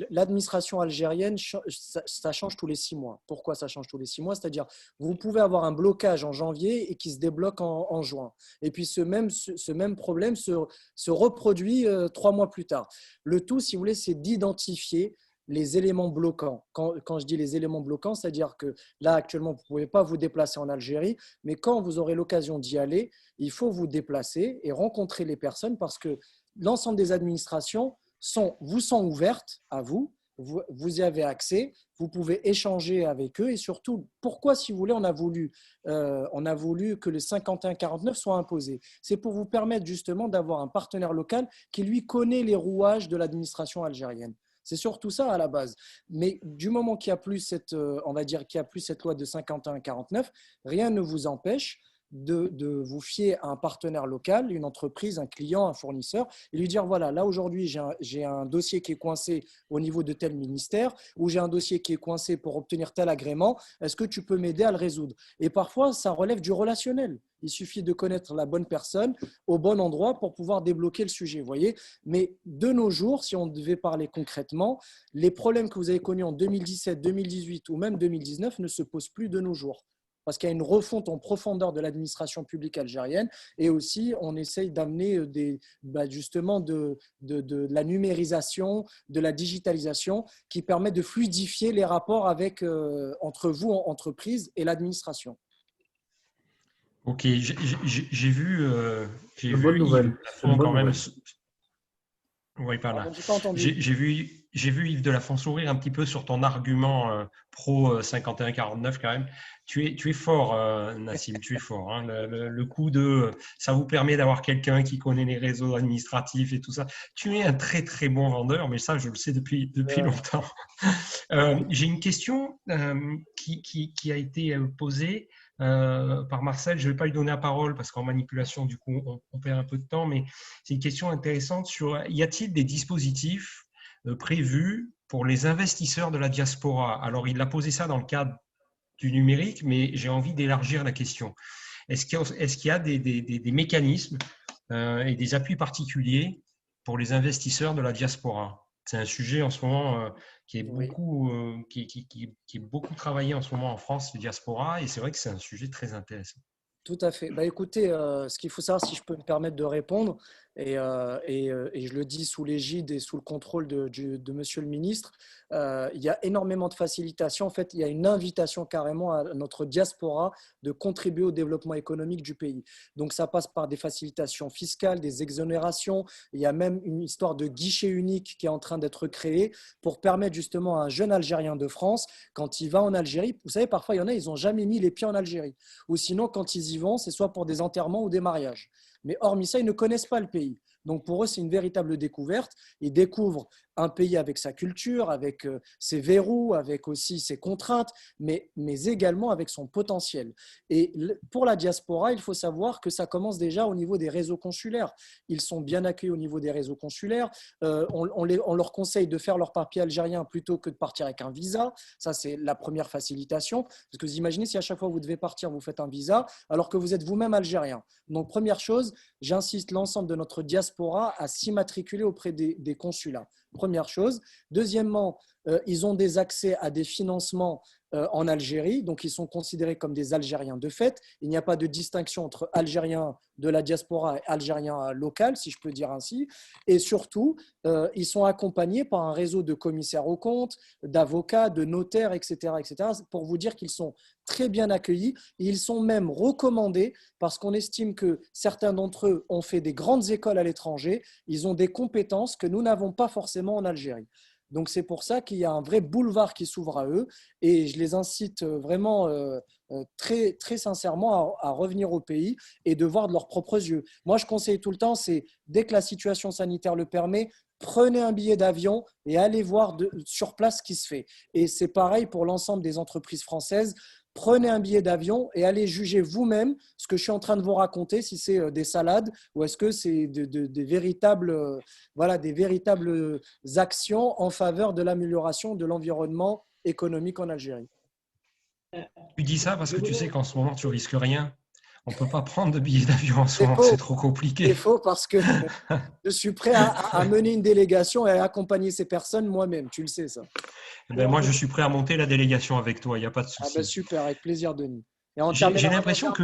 l'administration algérienne, ça change tous les 6 mois. Pourquoi ça change tous les 6 mois? C'est-à-dire, vous pouvez avoir un blocage en janvier et qui se débloque en juin. Et puis, ce même problème se reproduit 3 mois plus tard. Le tout, si vous voulez, c'est d'identifier les éléments bloquants. Quand je dis les éléments bloquants, c'est-à-dire que là, actuellement, vous ne pouvez pas vous déplacer en Algérie, mais quand vous aurez l'occasion d'y aller, il faut vous déplacer et rencontrer les personnes parce que l'ensemble des administrations vous sont ouvertes à vous, vous y avez accès, vous pouvez échanger avec eux et surtout, pourquoi, si vous voulez, on a voulu que le 51-49 soit imposé. C'est pour vous permettre justement d'avoir un partenaire local qui, lui, connaît les rouages de l'administration algérienne. C'est surtout ça à la base. Mais du moment qu'il n'y a plus cette, on va dire qu'il y a plus cette loi de 51-49, rien ne vous empêche de vous fier à un partenaire local, une entreprise, un client, un fournisseur, et lui dire voilà, là aujourd'hui j'ai un dossier qui est coincé au niveau de tel ministère, ou j'ai un dossier qui est coincé pour obtenir tel agrément, est-ce que tu peux m'aider à le résoudre? Et parfois, ça relève du relationnel. Il suffit de connaître la bonne personne au bon endroit pour pouvoir débloquer le sujet, vous voyez. Mais de nos jours, si on devait parler concrètement, les problèmes que vous avez connus en 2017, 2018 ou même 2019 ne se posent plus de nos jours. Parce qu'il y a une refonte en profondeur de l'administration publique algérienne et aussi on essaye d'amener justement de la numérisation, de la digitalisation qui permet de fluidifier les rapports entre vous, entreprise, et l'administration. Ok, j'ai vu bonne nouvelle. Quand même. Oui, par là. Pardon, j'ai pas entendu. J'ai vu Yves de la Font sourire un petit peu sur ton argument pro 51-49 quand même. Tu es fort, Nassim, tu es fort. Hein. Le coup de ça vous permet d'avoir quelqu'un qui connaît les réseaux administratifs et tout ça. Tu es un très très bon vendeur, mais ça je le sais depuis longtemps. J'ai une question qui a été posée par Marcel. Je ne vais pas lui donner la parole parce qu'en manipulation, du coup, on perd un peu de temps, mais c'est une question intéressante sur y a-t-il des dispositifs prévus pour les investisseurs de la diaspora? Alors, il a posé ça dans le cadre du numérique, mais j'ai envie d'élargir la question. Est-ce qu'il y a des mécanismes et des appuis particuliers pour les investisseurs de la diaspora? C'est un sujet en ce moment qui est beaucoup, qui est beaucoup travaillé en ce moment en France, le diaspora, et c'est vrai que c'est un sujet très intéressant. Tout à fait. Bah, écoutez, ce qu'il faut savoir, si je peux me permettre de répondre, et je le dis sous l'égide et sous le contrôle de Monsieur le ministre, il y a énormément de facilitation. En fait, il y a une invitation carrément à notre diaspora de contribuer au développement économique du pays. Donc, ça passe par des facilitations fiscales, des exonérations. Il y a même une histoire de guichet unique qui est en train d'être créé pour permettre justement à un jeune Algérien de France, quand il va en Algérie, vous savez, parfois, il y en a, ils n'ont jamais mis les pieds en Algérie. Ou sinon, quand ils y vont, c'est soit pour des enterrements ou des mariages. Mais hormis ça, ils ne connaissent pas le pays. Donc pour eux, c'est une véritable découverte. Ils découvrent un pays avec sa culture, avec ses verrous, avec aussi ses contraintes, mais également avec son potentiel. Et pour la diaspora, il faut savoir que ça commence déjà au niveau des réseaux consulaires. Ils sont bien accueillis au niveau des réseaux consulaires. On leur conseille de faire leur papier algérien plutôt que de partir avec un visa. Ça, c'est la première facilitation. Parce que vous imaginez si à chaque fois vous devez partir, vous faites un visa, alors que vous êtes vous-même algérien. Donc première chose, j'insiste l'ensemble de notre diaspora à s'immatriculer auprès des consulats. Première chose. Deuxièmement, ils ont des accès à des financements en Algérie, donc ils sont considérés comme des Algériens de fait. Il n'y a pas de distinction entre Algériens de la diaspora et Algériens local, si je peux dire ainsi. Et surtout, ils sont accompagnés par un réseau de commissaires aux comptes, d'avocats, de notaires, etc., pour vous dire qu'ils sont très bien accueillis. Et ils sont même recommandés parce qu'on estime que certains d'entre eux ont fait des grandes écoles à l'étranger. Ils ont des compétences que nous n'avons pas forcément en Algérie. Donc, c'est pour ça qu'il y a un vrai boulevard qui s'ouvre à eux et je les incite vraiment très, très sincèrement à revenir au pays et de voir de leurs propres yeux. Moi, je conseille tout le temps, c'est dès que la situation sanitaire le permet, prenez un billet d'avion et allez voir sur place ce qui se fait. Et c'est pareil pour l'ensemble des entreprises françaises. Prenez un billet d'avion et allez juger vous-même ce que je suis en train de vous raconter, si c'est des salades ou est-ce que c'est des véritables actions en faveur de l'amélioration de l'environnement économique en Algérie. Tu dis ça parce que tu sais qu'en ce moment, tu risques rien. On ne peut pas prendre de billets d'avion en ce moment, c'est trop compliqué. C'est faux parce que je suis prêt à mener une délégation et à accompagner ces personnes moi-même, tu le sais ça. Ben moi, je suis prêt à monter la délégation avec toi, il n'y a pas de souci. Ah ben super, avec plaisir, Denis. J'ai l'impression que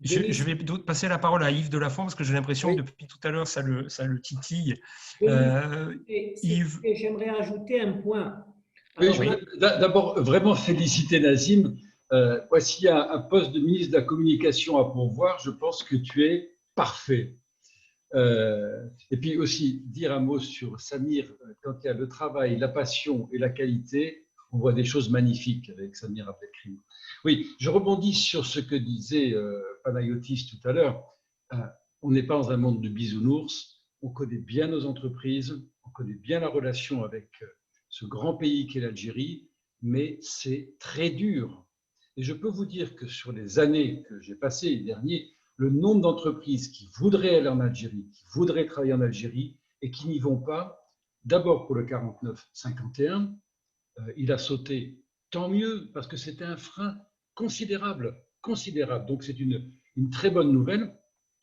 je vais passer la parole à Yves de la Font parce que j'ai l'impression que depuis tout à l'heure, ça le titille. Yves. J'aimerais ajouter un point. Alors, d'abord, vraiment féliciter Nazim. S'il y a un poste de ministre de la Communication à pourvoir, je pense que tu es parfait. Et puis aussi, dire un mot sur Samir, quand il y a le travail, la passion et la qualité, on voit des choses magnifiques avec Samir Abdelkrim. Oui, je rebondis sur ce que disait Panayotis tout à l'heure. On n'est pas dans un monde de bisounours, on connaît bien nos entreprises, on connaît bien la relation avec ce grand pays qu'est l'Algérie, mais c'est très dur. Et je peux vous dire que sur les années que j'ai passées les derniers, le nombre d'entreprises qui voudraient aller en Algérie, qui voudraient travailler en Algérie et qui n'y vont pas, d'abord pour le 49-51, il a sauté, tant mieux, parce que c'était un frein considérable. Donc c'est une très bonne nouvelle.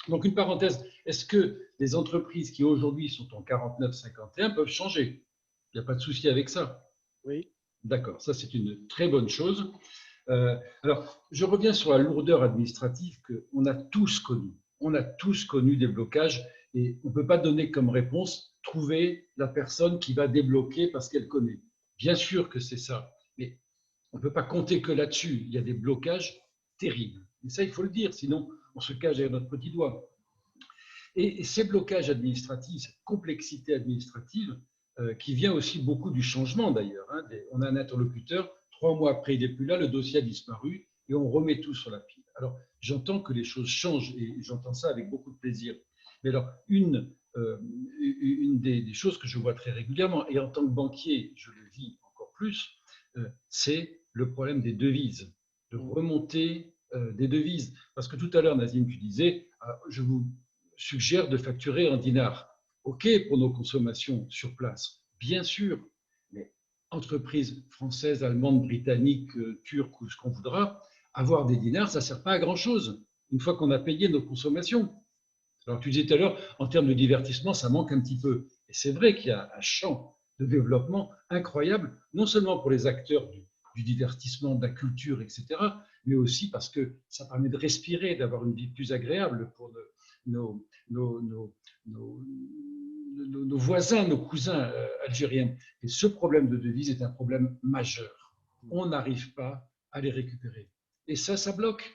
Donc une parenthèse, est-ce que les entreprises qui aujourd'hui sont en 49-51 peuvent changer? Il n'y a pas de souci avec ça. Oui. D'accord, ça c'est une très bonne chose. Alors, je reviens sur la lourdeur administrative qu'on a tous connue. On a tous connu des blocages et on ne peut pas donner comme réponse trouver la personne qui va débloquer parce qu'elle connaît. Bien sûr que c'est ça, mais on ne peut pas compter que là-dessus. Il y a des blocages terribles. Et ça, il faut le dire, sinon on se cache derrière notre petit doigt. Et ces blocages administratifs, cette complexité administrative, qui vient aussi beaucoup du changement d'ailleurs. Hein, on a un interlocuteur, 3 mois après il n'est plus là, le dossier a disparu et on remet tout sur la pile. Alors j'entends que les choses changent et j'entends ça avec beaucoup de plaisir. Mais alors une des choses que je vois très régulièrement, et en tant que banquier je le vis encore plus, c'est le problème des devises, de remonter des devises. Parce que tout à l'heure, Nazim, tu disais, je vous suggère de facturer en dinars. OK pour nos consommations sur place, bien sûr, mais entreprises françaises, allemandes, britanniques, turques ou ce qu'on voudra, avoir des dinars, ça ne sert pas à grand-chose une fois qu'on a payé nos consommations. Alors tu disais tout à l'heure, en termes de divertissement, ça manque un petit peu. Et c'est vrai qu'il y a un champ de développement incroyable, non seulement pour les acteurs du divertissement, de la culture, etc., mais aussi parce que ça permet de respirer, d'avoir une vie plus agréable pour nos voisins, nos cousins algériens. Et ce problème de devise est un problème majeur. On n'arrive pas à les récupérer. Et ça bloque.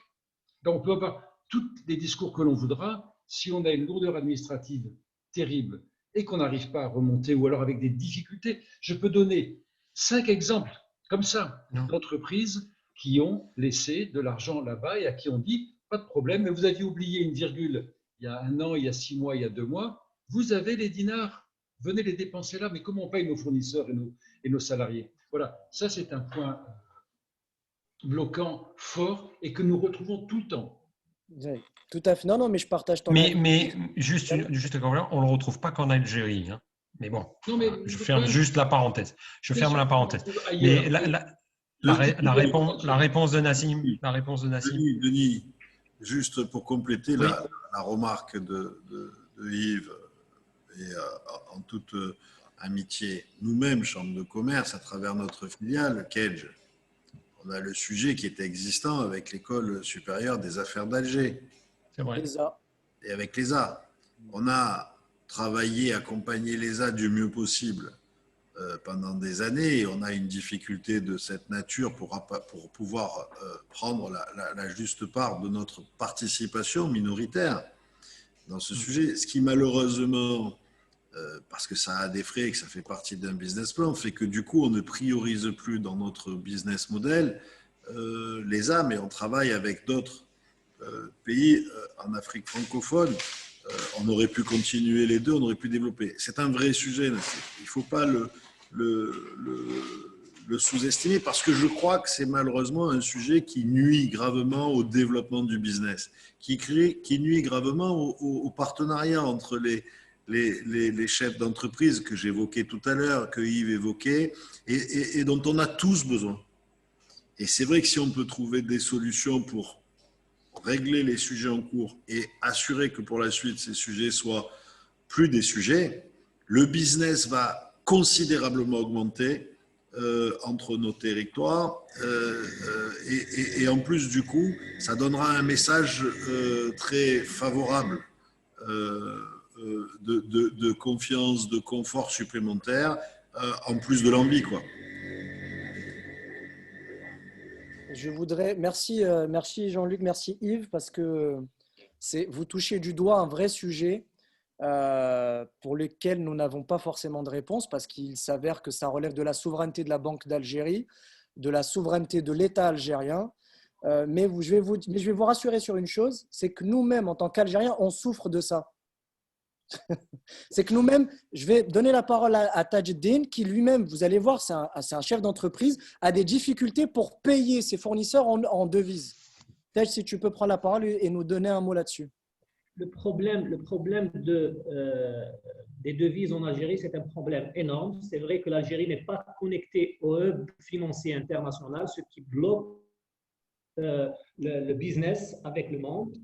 Donc, on peut avoir tous les discours que l'on voudra, si on a une lourdeur administrative terrible et qu'on n'arrive pas à remonter, ou alors avec des difficultés. Je peux donner 5 exemples comme ça d'entreprises qui ont laissé de l'argent là-bas et à qui on dit pas de problème, mais vous aviez oublié une virgule il y a 1 an, il y a 6 mois, il y a 2 mois, vous avez les dinars, venez les dépenser là, mais comment on paye nos fournisseurs et nos salariés? Voilà, ça c'est un point bloquant fort et que nous retrouvons tout le temps. Oui, tout à fait. Non, mais je partage ton avis. Mais juste on ne le retrouve pas qu'en Algérie. Hein. Mais bon, non, mais je ferme juste la parenthèse. Je ferme la parenthèse. Mais la réponse de Nassim. Denis, juste pour compléter la remarque de Yves, et en toute amitié, nous-mêmes, Chambre de commerce, à travers notre filiale, Kedge, on a le sujet qui était existant avec l'École supérieure des affaires d'Alger. C'est vrai. Et avec l'ESA. On a travaillé, accompagné l'ESA du mieux possible pendant des années. Et on a une difficulté de cette nature pour pouvoir prendre la juste part de notre participation minoritaire dans ce sujet. Ce qui malheureusement, parce que ça a des frais et que ça fait partie d'un business plan, fait que du coup on ne priorise plus dans notre business model l'ESA, mais on travaille avec d'autres pays en Afrique francophone. On aurait pu continuer les deux, on aurait pu développer. C'est un vrai sujet. Il ne faut pas le sous-estimer parce que je crois que c'est malheureusement un sujet qui nuit gravement au développement du business, qui nuit gravement au partenariat entre les chefs d'entreprise que j'évoquais tout à l'heure, que Yves évoquait, et dont on a tous besoin. Et c'est vrai que si on peut trouver des solutions pour régler les sujets en cours et assurer que pour la suite, ces sujets soient plus des sujets, le business va considérablement augmenter entre nos territoires et en plus, du coup, ça donnera un message très favorable de confiance, de confort supplémentaire, en plus de l'envie, quoi. Je voudrais, merci Jean-Luc, merci Yves, parce que vous touchez du doigt un vrai sujet pour lequel nous n'avons pas forcément de réponse, parce qu'il s'avère que ça relève de la souveraineté de la Banque d'Algérie, de la souveraineté de l'État algérien. Mais je vais vous rassurer sur une chose, c'est que nous-mêmes, en tant qu'Algériens, on souffre de ça. C'est que nous-mêmes, je vais donner la parole à Tajeddine, qui lui-même, vous allez voir, c'est un chef d'entreprise, a des difficultés pour payer ses fournisseurs en devises. Taj, si tu peux prendre la parole et nous donner un mot là-dessus. Le problème des devises en Algérie, c'est un problème énorme. C'est vrai que l'Algérie n'est pas connectée au hub financier international, ce qui bloque le business avec le monde.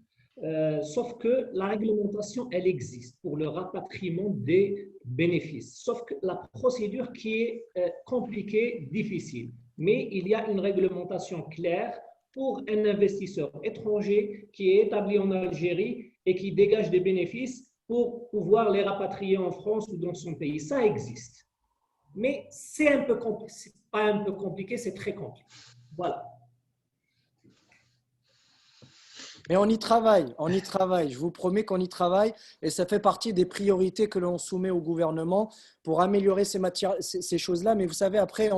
Sauf que la réglementation, elle existe pour le rapatriement des bénéfices. Sauf que la procédure qui est compliquée, difficile. Mais il y a une réglementation claire pour un investisseur étranger qui est établi en Algérie et qui dégage des bénéfices pour pouvoir les rapatrier en France ou dans son pays. Ça existe. Mais c'est pas un peu compliqué, c'est très compliqué. Voilà. Mais on y travaille, on y travaille. Je vous promets qu'on y travaille et ça fait partie des priorités que l'on soumet au gouvernement pour améliorer ces choses-là. Mais vous savez, après,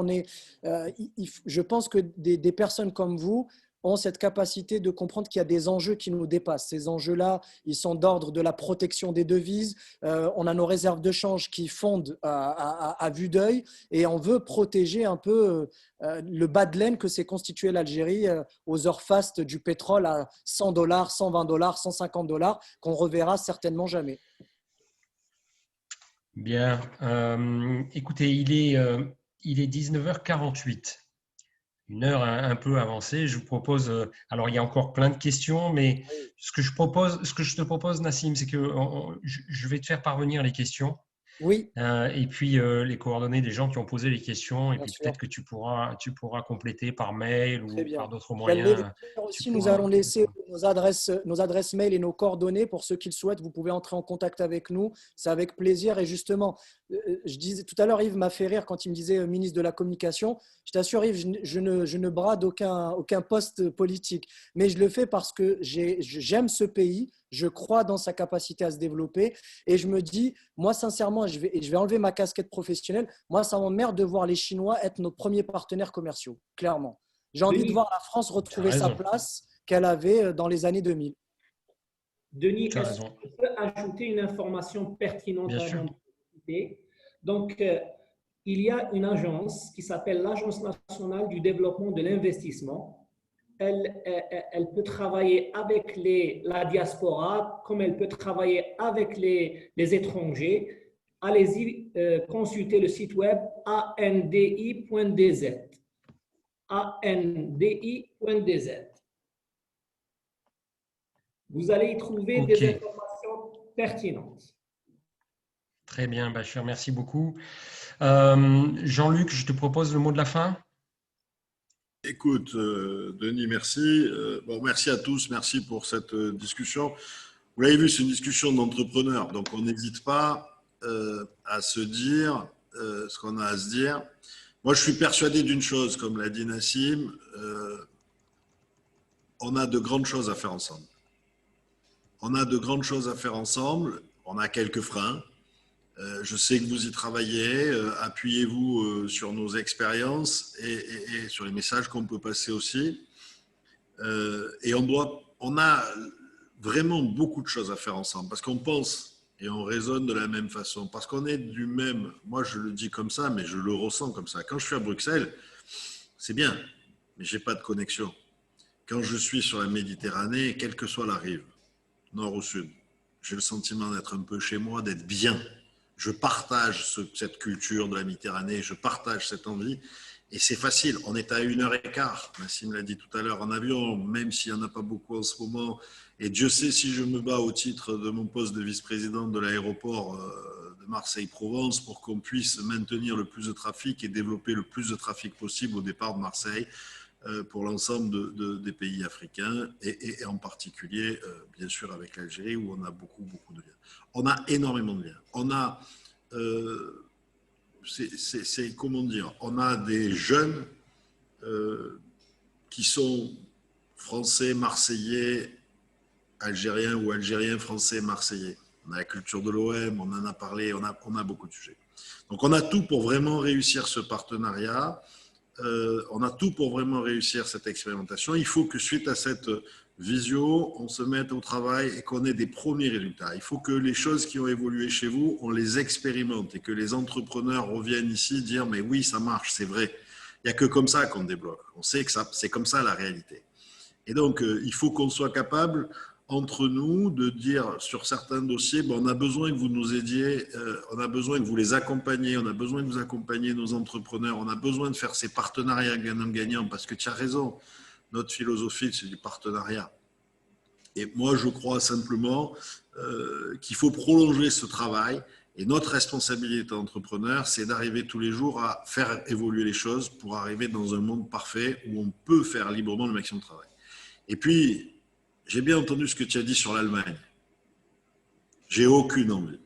je pense que des personnes comme vous ont cette capacité de comprendre qu'il y a des enjeux qui nous dépassent. Ces enjeux-là, ils sont d'ordre de la protection des devises. On a nos réserves de change qui fondent à vue d'œil et on veut protéger un peu le bas de laine que s'est constitué l'Algérie aux heures fastes du pétrole à $100, $120, $150, qu'on reverra certainement jamais. Bien. Écoutez, il est 19h48. Une heure un peu avancée. Je vous propose, alors il y a encore plein de questions, mais ce que je te propose, Nassim, c'est que je vais te faire parvenir les questions. Oui. Et puis les coordonnées des gens qui ont posé les questions, et Bien puis sûr. peut-être que tu pourras compléter par mail Très ou bien. par d'autres J'allais moyens. vous dire aussi, nous allons laisser nos adresses mail et nos coordonnées pour ceux qui le souhaitent. Vous pouvez entrer en contact avec nous. C'est avec plaisir. Et justement, je disais tout à l'heure, Yves m'a fait rire quand il me disait ministre de la Communication. Je t'assure, Yves, je ne brade aucun poste politique. Mais je le fais parce que j'aime ce pays. Je crois dans sa capacité à se développer. Et je me dis, moi, sincèrement, je vais enlever ma casquette professionnelle. Moi, ça m'emmerde de voir les Chinois être nos premiers partenaires commerciaux, clairement. J'ai envie de voir la France retrouver sa place qu'elle avait dans les années 2000. Denis, est-ce que je peux ajouter une information pertinente à mon idée? Donc, il y a une agence qui s'appelle l'Agence nationale du développement de l'investissement. Elle peut travailler avec la diaspora, comme elle peut travailler avec les étrangers. Allez-y, consultez le site web andi.dz. andi.dz. Vous allez y trouver des informations pertinentes. Très bien, Bachir, merci beaucoup. Jean-Luc, je te propose le mot de la fin. Écoute, Denis, merci. Merci à tous, merci pour cette discussion. Vous l'avez vu, c'est une discussion d'entrepreneurs, donc on n'hésite pas à se dire ce qu'on a à se dire. Moi, je suis persuadé d'une chose, comme l'a dit Nassim, on a de grandes choses à faire ensemble. On a de grandes choses à faire ensemble, on a quelques freins. Je sais que vous y travaillez, appuyez-vous sur nos expériences et sur les messages qu'on peut passer aussi. Et on a vraiment beaucoup de choses à faire ensemble parce qu'on pense et on raisonne de la même façon, parce qu'on est du même. Moi, je le dis comme ça, mais je le ressens comme ça. Quand je suis à Bruxelles, c'est bien, mais je n'ai pas de connexion. Quand je suis sur la Méditerranée, quelle que soit la rive, nord ou sud, j'ai le sentiment d'être un peu chez moi, d'être bien. Je partage cette culture de la Méditerranée, je partage cette envie et c'est facile. On est à 1h15, Nassim l'a dit tout à l'heure, en avion, même s'il n'y en a pas beaucoup en ce moment. Et Dieu sait si je me bats au titre de mon poste de vice-président de l'aéroport de Marseille-Provence pour qu'on puisse maintenir le plus de trafic et développer le plus de trafic possible au départ de Marseille pour l'ensemble des pays africains et en particulier, bien sûr, avec l'Algérie où on a beaucoup de liens. On a énormément de liens. On a, comment dire, on a des jeunes qui sont français, marseillais, algériens ou algériens, français, marseillais. On a la culture de l'OM, on en a parlé, on a beaucoup de sujets. Donc on a tout pour vraiment réussir ce partenariat. On a tout pour vraiment réussir cette expérimentation. Il faut que suite à cette visio, on se mette au travail et qu'on ait des premiers résultats. Il faut que les choses qui ont évolué chez vous, on les expérimente et que les entrepreneurs reviennent ici dire mais oui, ça marche, c'est vrai. Il n'y a que comme ça qu'on débloque. On sait que c'est comme ça la réalité. Et donc, il faut qu'on soit capable entre nous de dire sur certains dossiers, on a besoin que vous nous aidiez, on a besoin que vous les accompagniez, on a besoin que vous accompagniez nos entrepreneurs, on a besoin de faire ces partenariats gagnant-gagnant parce que tu as raison, notre philosophie, c'est du partenariat. Et moi, je crois simplement qu'il faut prolonger ce travail et notre responsabilité d'entrepreneur, c'est d'arriver tous les jours à faire évoluer les choses pour arriver dans un monde parfait où on peut faire librement le maximum de travail. Et puis, j'ai bien entendu ce que tu as dit sur l'Allemagne. J'ai aucune envie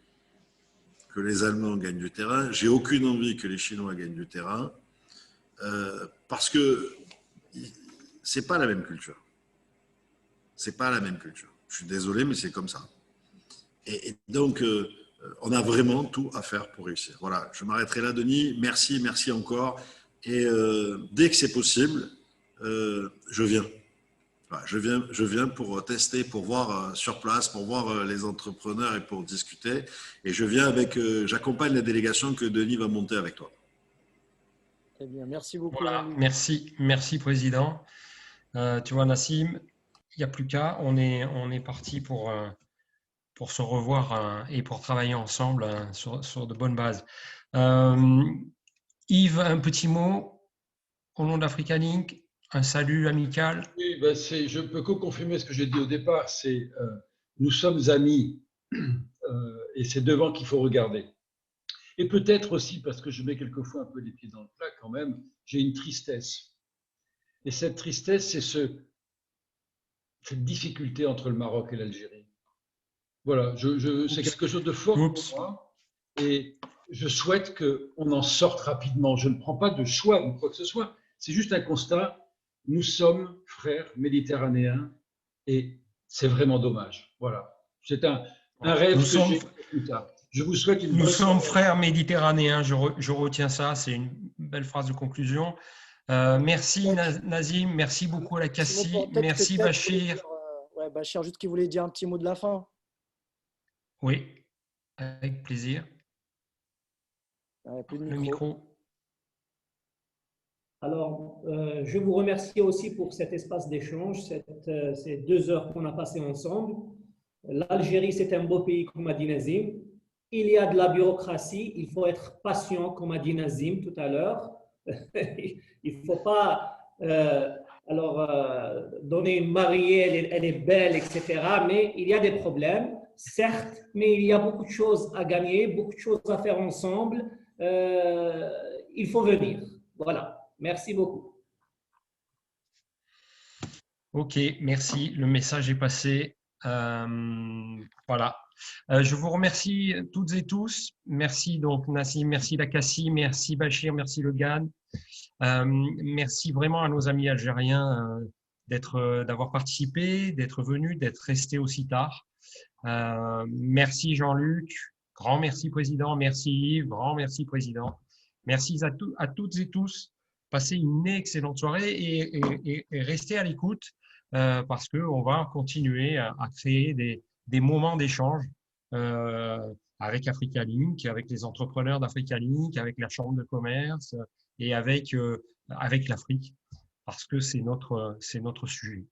que les Allemands gagnent du terrain. J'ai aucune envie que les Chinois gagnent du terrain parce que c'est pas la même culture. C'est pas la même culture. Je suis désolé, mais c'est comme ça. Et donc, on a vraiment tout à faire pour réussir. Voilà, je m'arrêterai là, Denis. Merci, merci encore. Et dès que c'est possible, je viens. Voilà, je viens pour tester, pour voir sur place, pour voir les entrepreneurs et pour discuter. Et je viens avec, j'accompagne la délégation que Denis va monter avec toi. Très bien, merci beaucoup. Voilà, merci Président. Tu vois, Nassim, il n'y a plus qu'à. On est parti pour se revoir et pour travailler ensemble sur de bonnes bases. Yves, un petit mot au nom d'Africa Link, un salut amical. Oui, ben je peux confirmer ce que j'ai dit au départ, c'est nous sommes amis et c'est devant qu'il faut regarder. Et peut-être aussi, parce que je mets quelquefois un peu les pieds dans le plat quand même, j'ai une tristesse. Et cette tristesse, c'est cette difficulté entre le Maroc et l'Algérie. Voilà, c'est quelque chose de fort pour moi. Et je souhaite qu'on en sorte rapidement. Je ne prends pas de choix ou quoi que ce soit. C'est juste un constat. Nous sommes frères méditerranéens et c'est vraiment dommage. Voilà. C'est un rêve que j'ai plus tard. Je vous souhaite une bonne Nous sommes frères méditerranéens. Je retiens ça. C'est une belle phrase de conclusion. Merci Nazim. Merci beaucoup à la Cassie. Merci Bachir. Ouais, Bachir, juste qui voulait dire un petit mot de la fin. Oui, avec plaisir. Plus de le micro. Alors, je vous remercie aussi pour cet espace d'échange, ces 2 heures qu'on a passées ensemble. L'Algérie, c'est un beau pays, comme a dit Nazim. Il y a de la bureaucratie, il faut être patient, comme a dit Nazim tout à l'heure. Il ne faut pas donner une mariée, elle est belle, etc. Mais il y a des problèmes, certes, mais il y a beaucoup de choses à gagner, beaucoup de choses à faire ensemble. Il faut venir. Voilà. Merci beaucoup. Ok, merci. Le message est passé. Voilà. Je vous remercie toutes et tous. Merci donc Nassim, merci Lakassi, merci Bachir, merci Le Ghan. Merci vraiment à nos amis algériens d'avoir participé, d'être venus, d'être restés aussi tard. Merci Jean-Luc, grand merci Président, merci Yves, grand merci Président. Merci à toutes et tous. Passez une excellente soirée et restez à l'écoute parce qu'on va continuer à créer des moments d'échange avec Africa Link, avec les entrepreneurs d'Africa Link, avec la Chambre de commerce et avec l'Afrique parce que c'est notre sujet.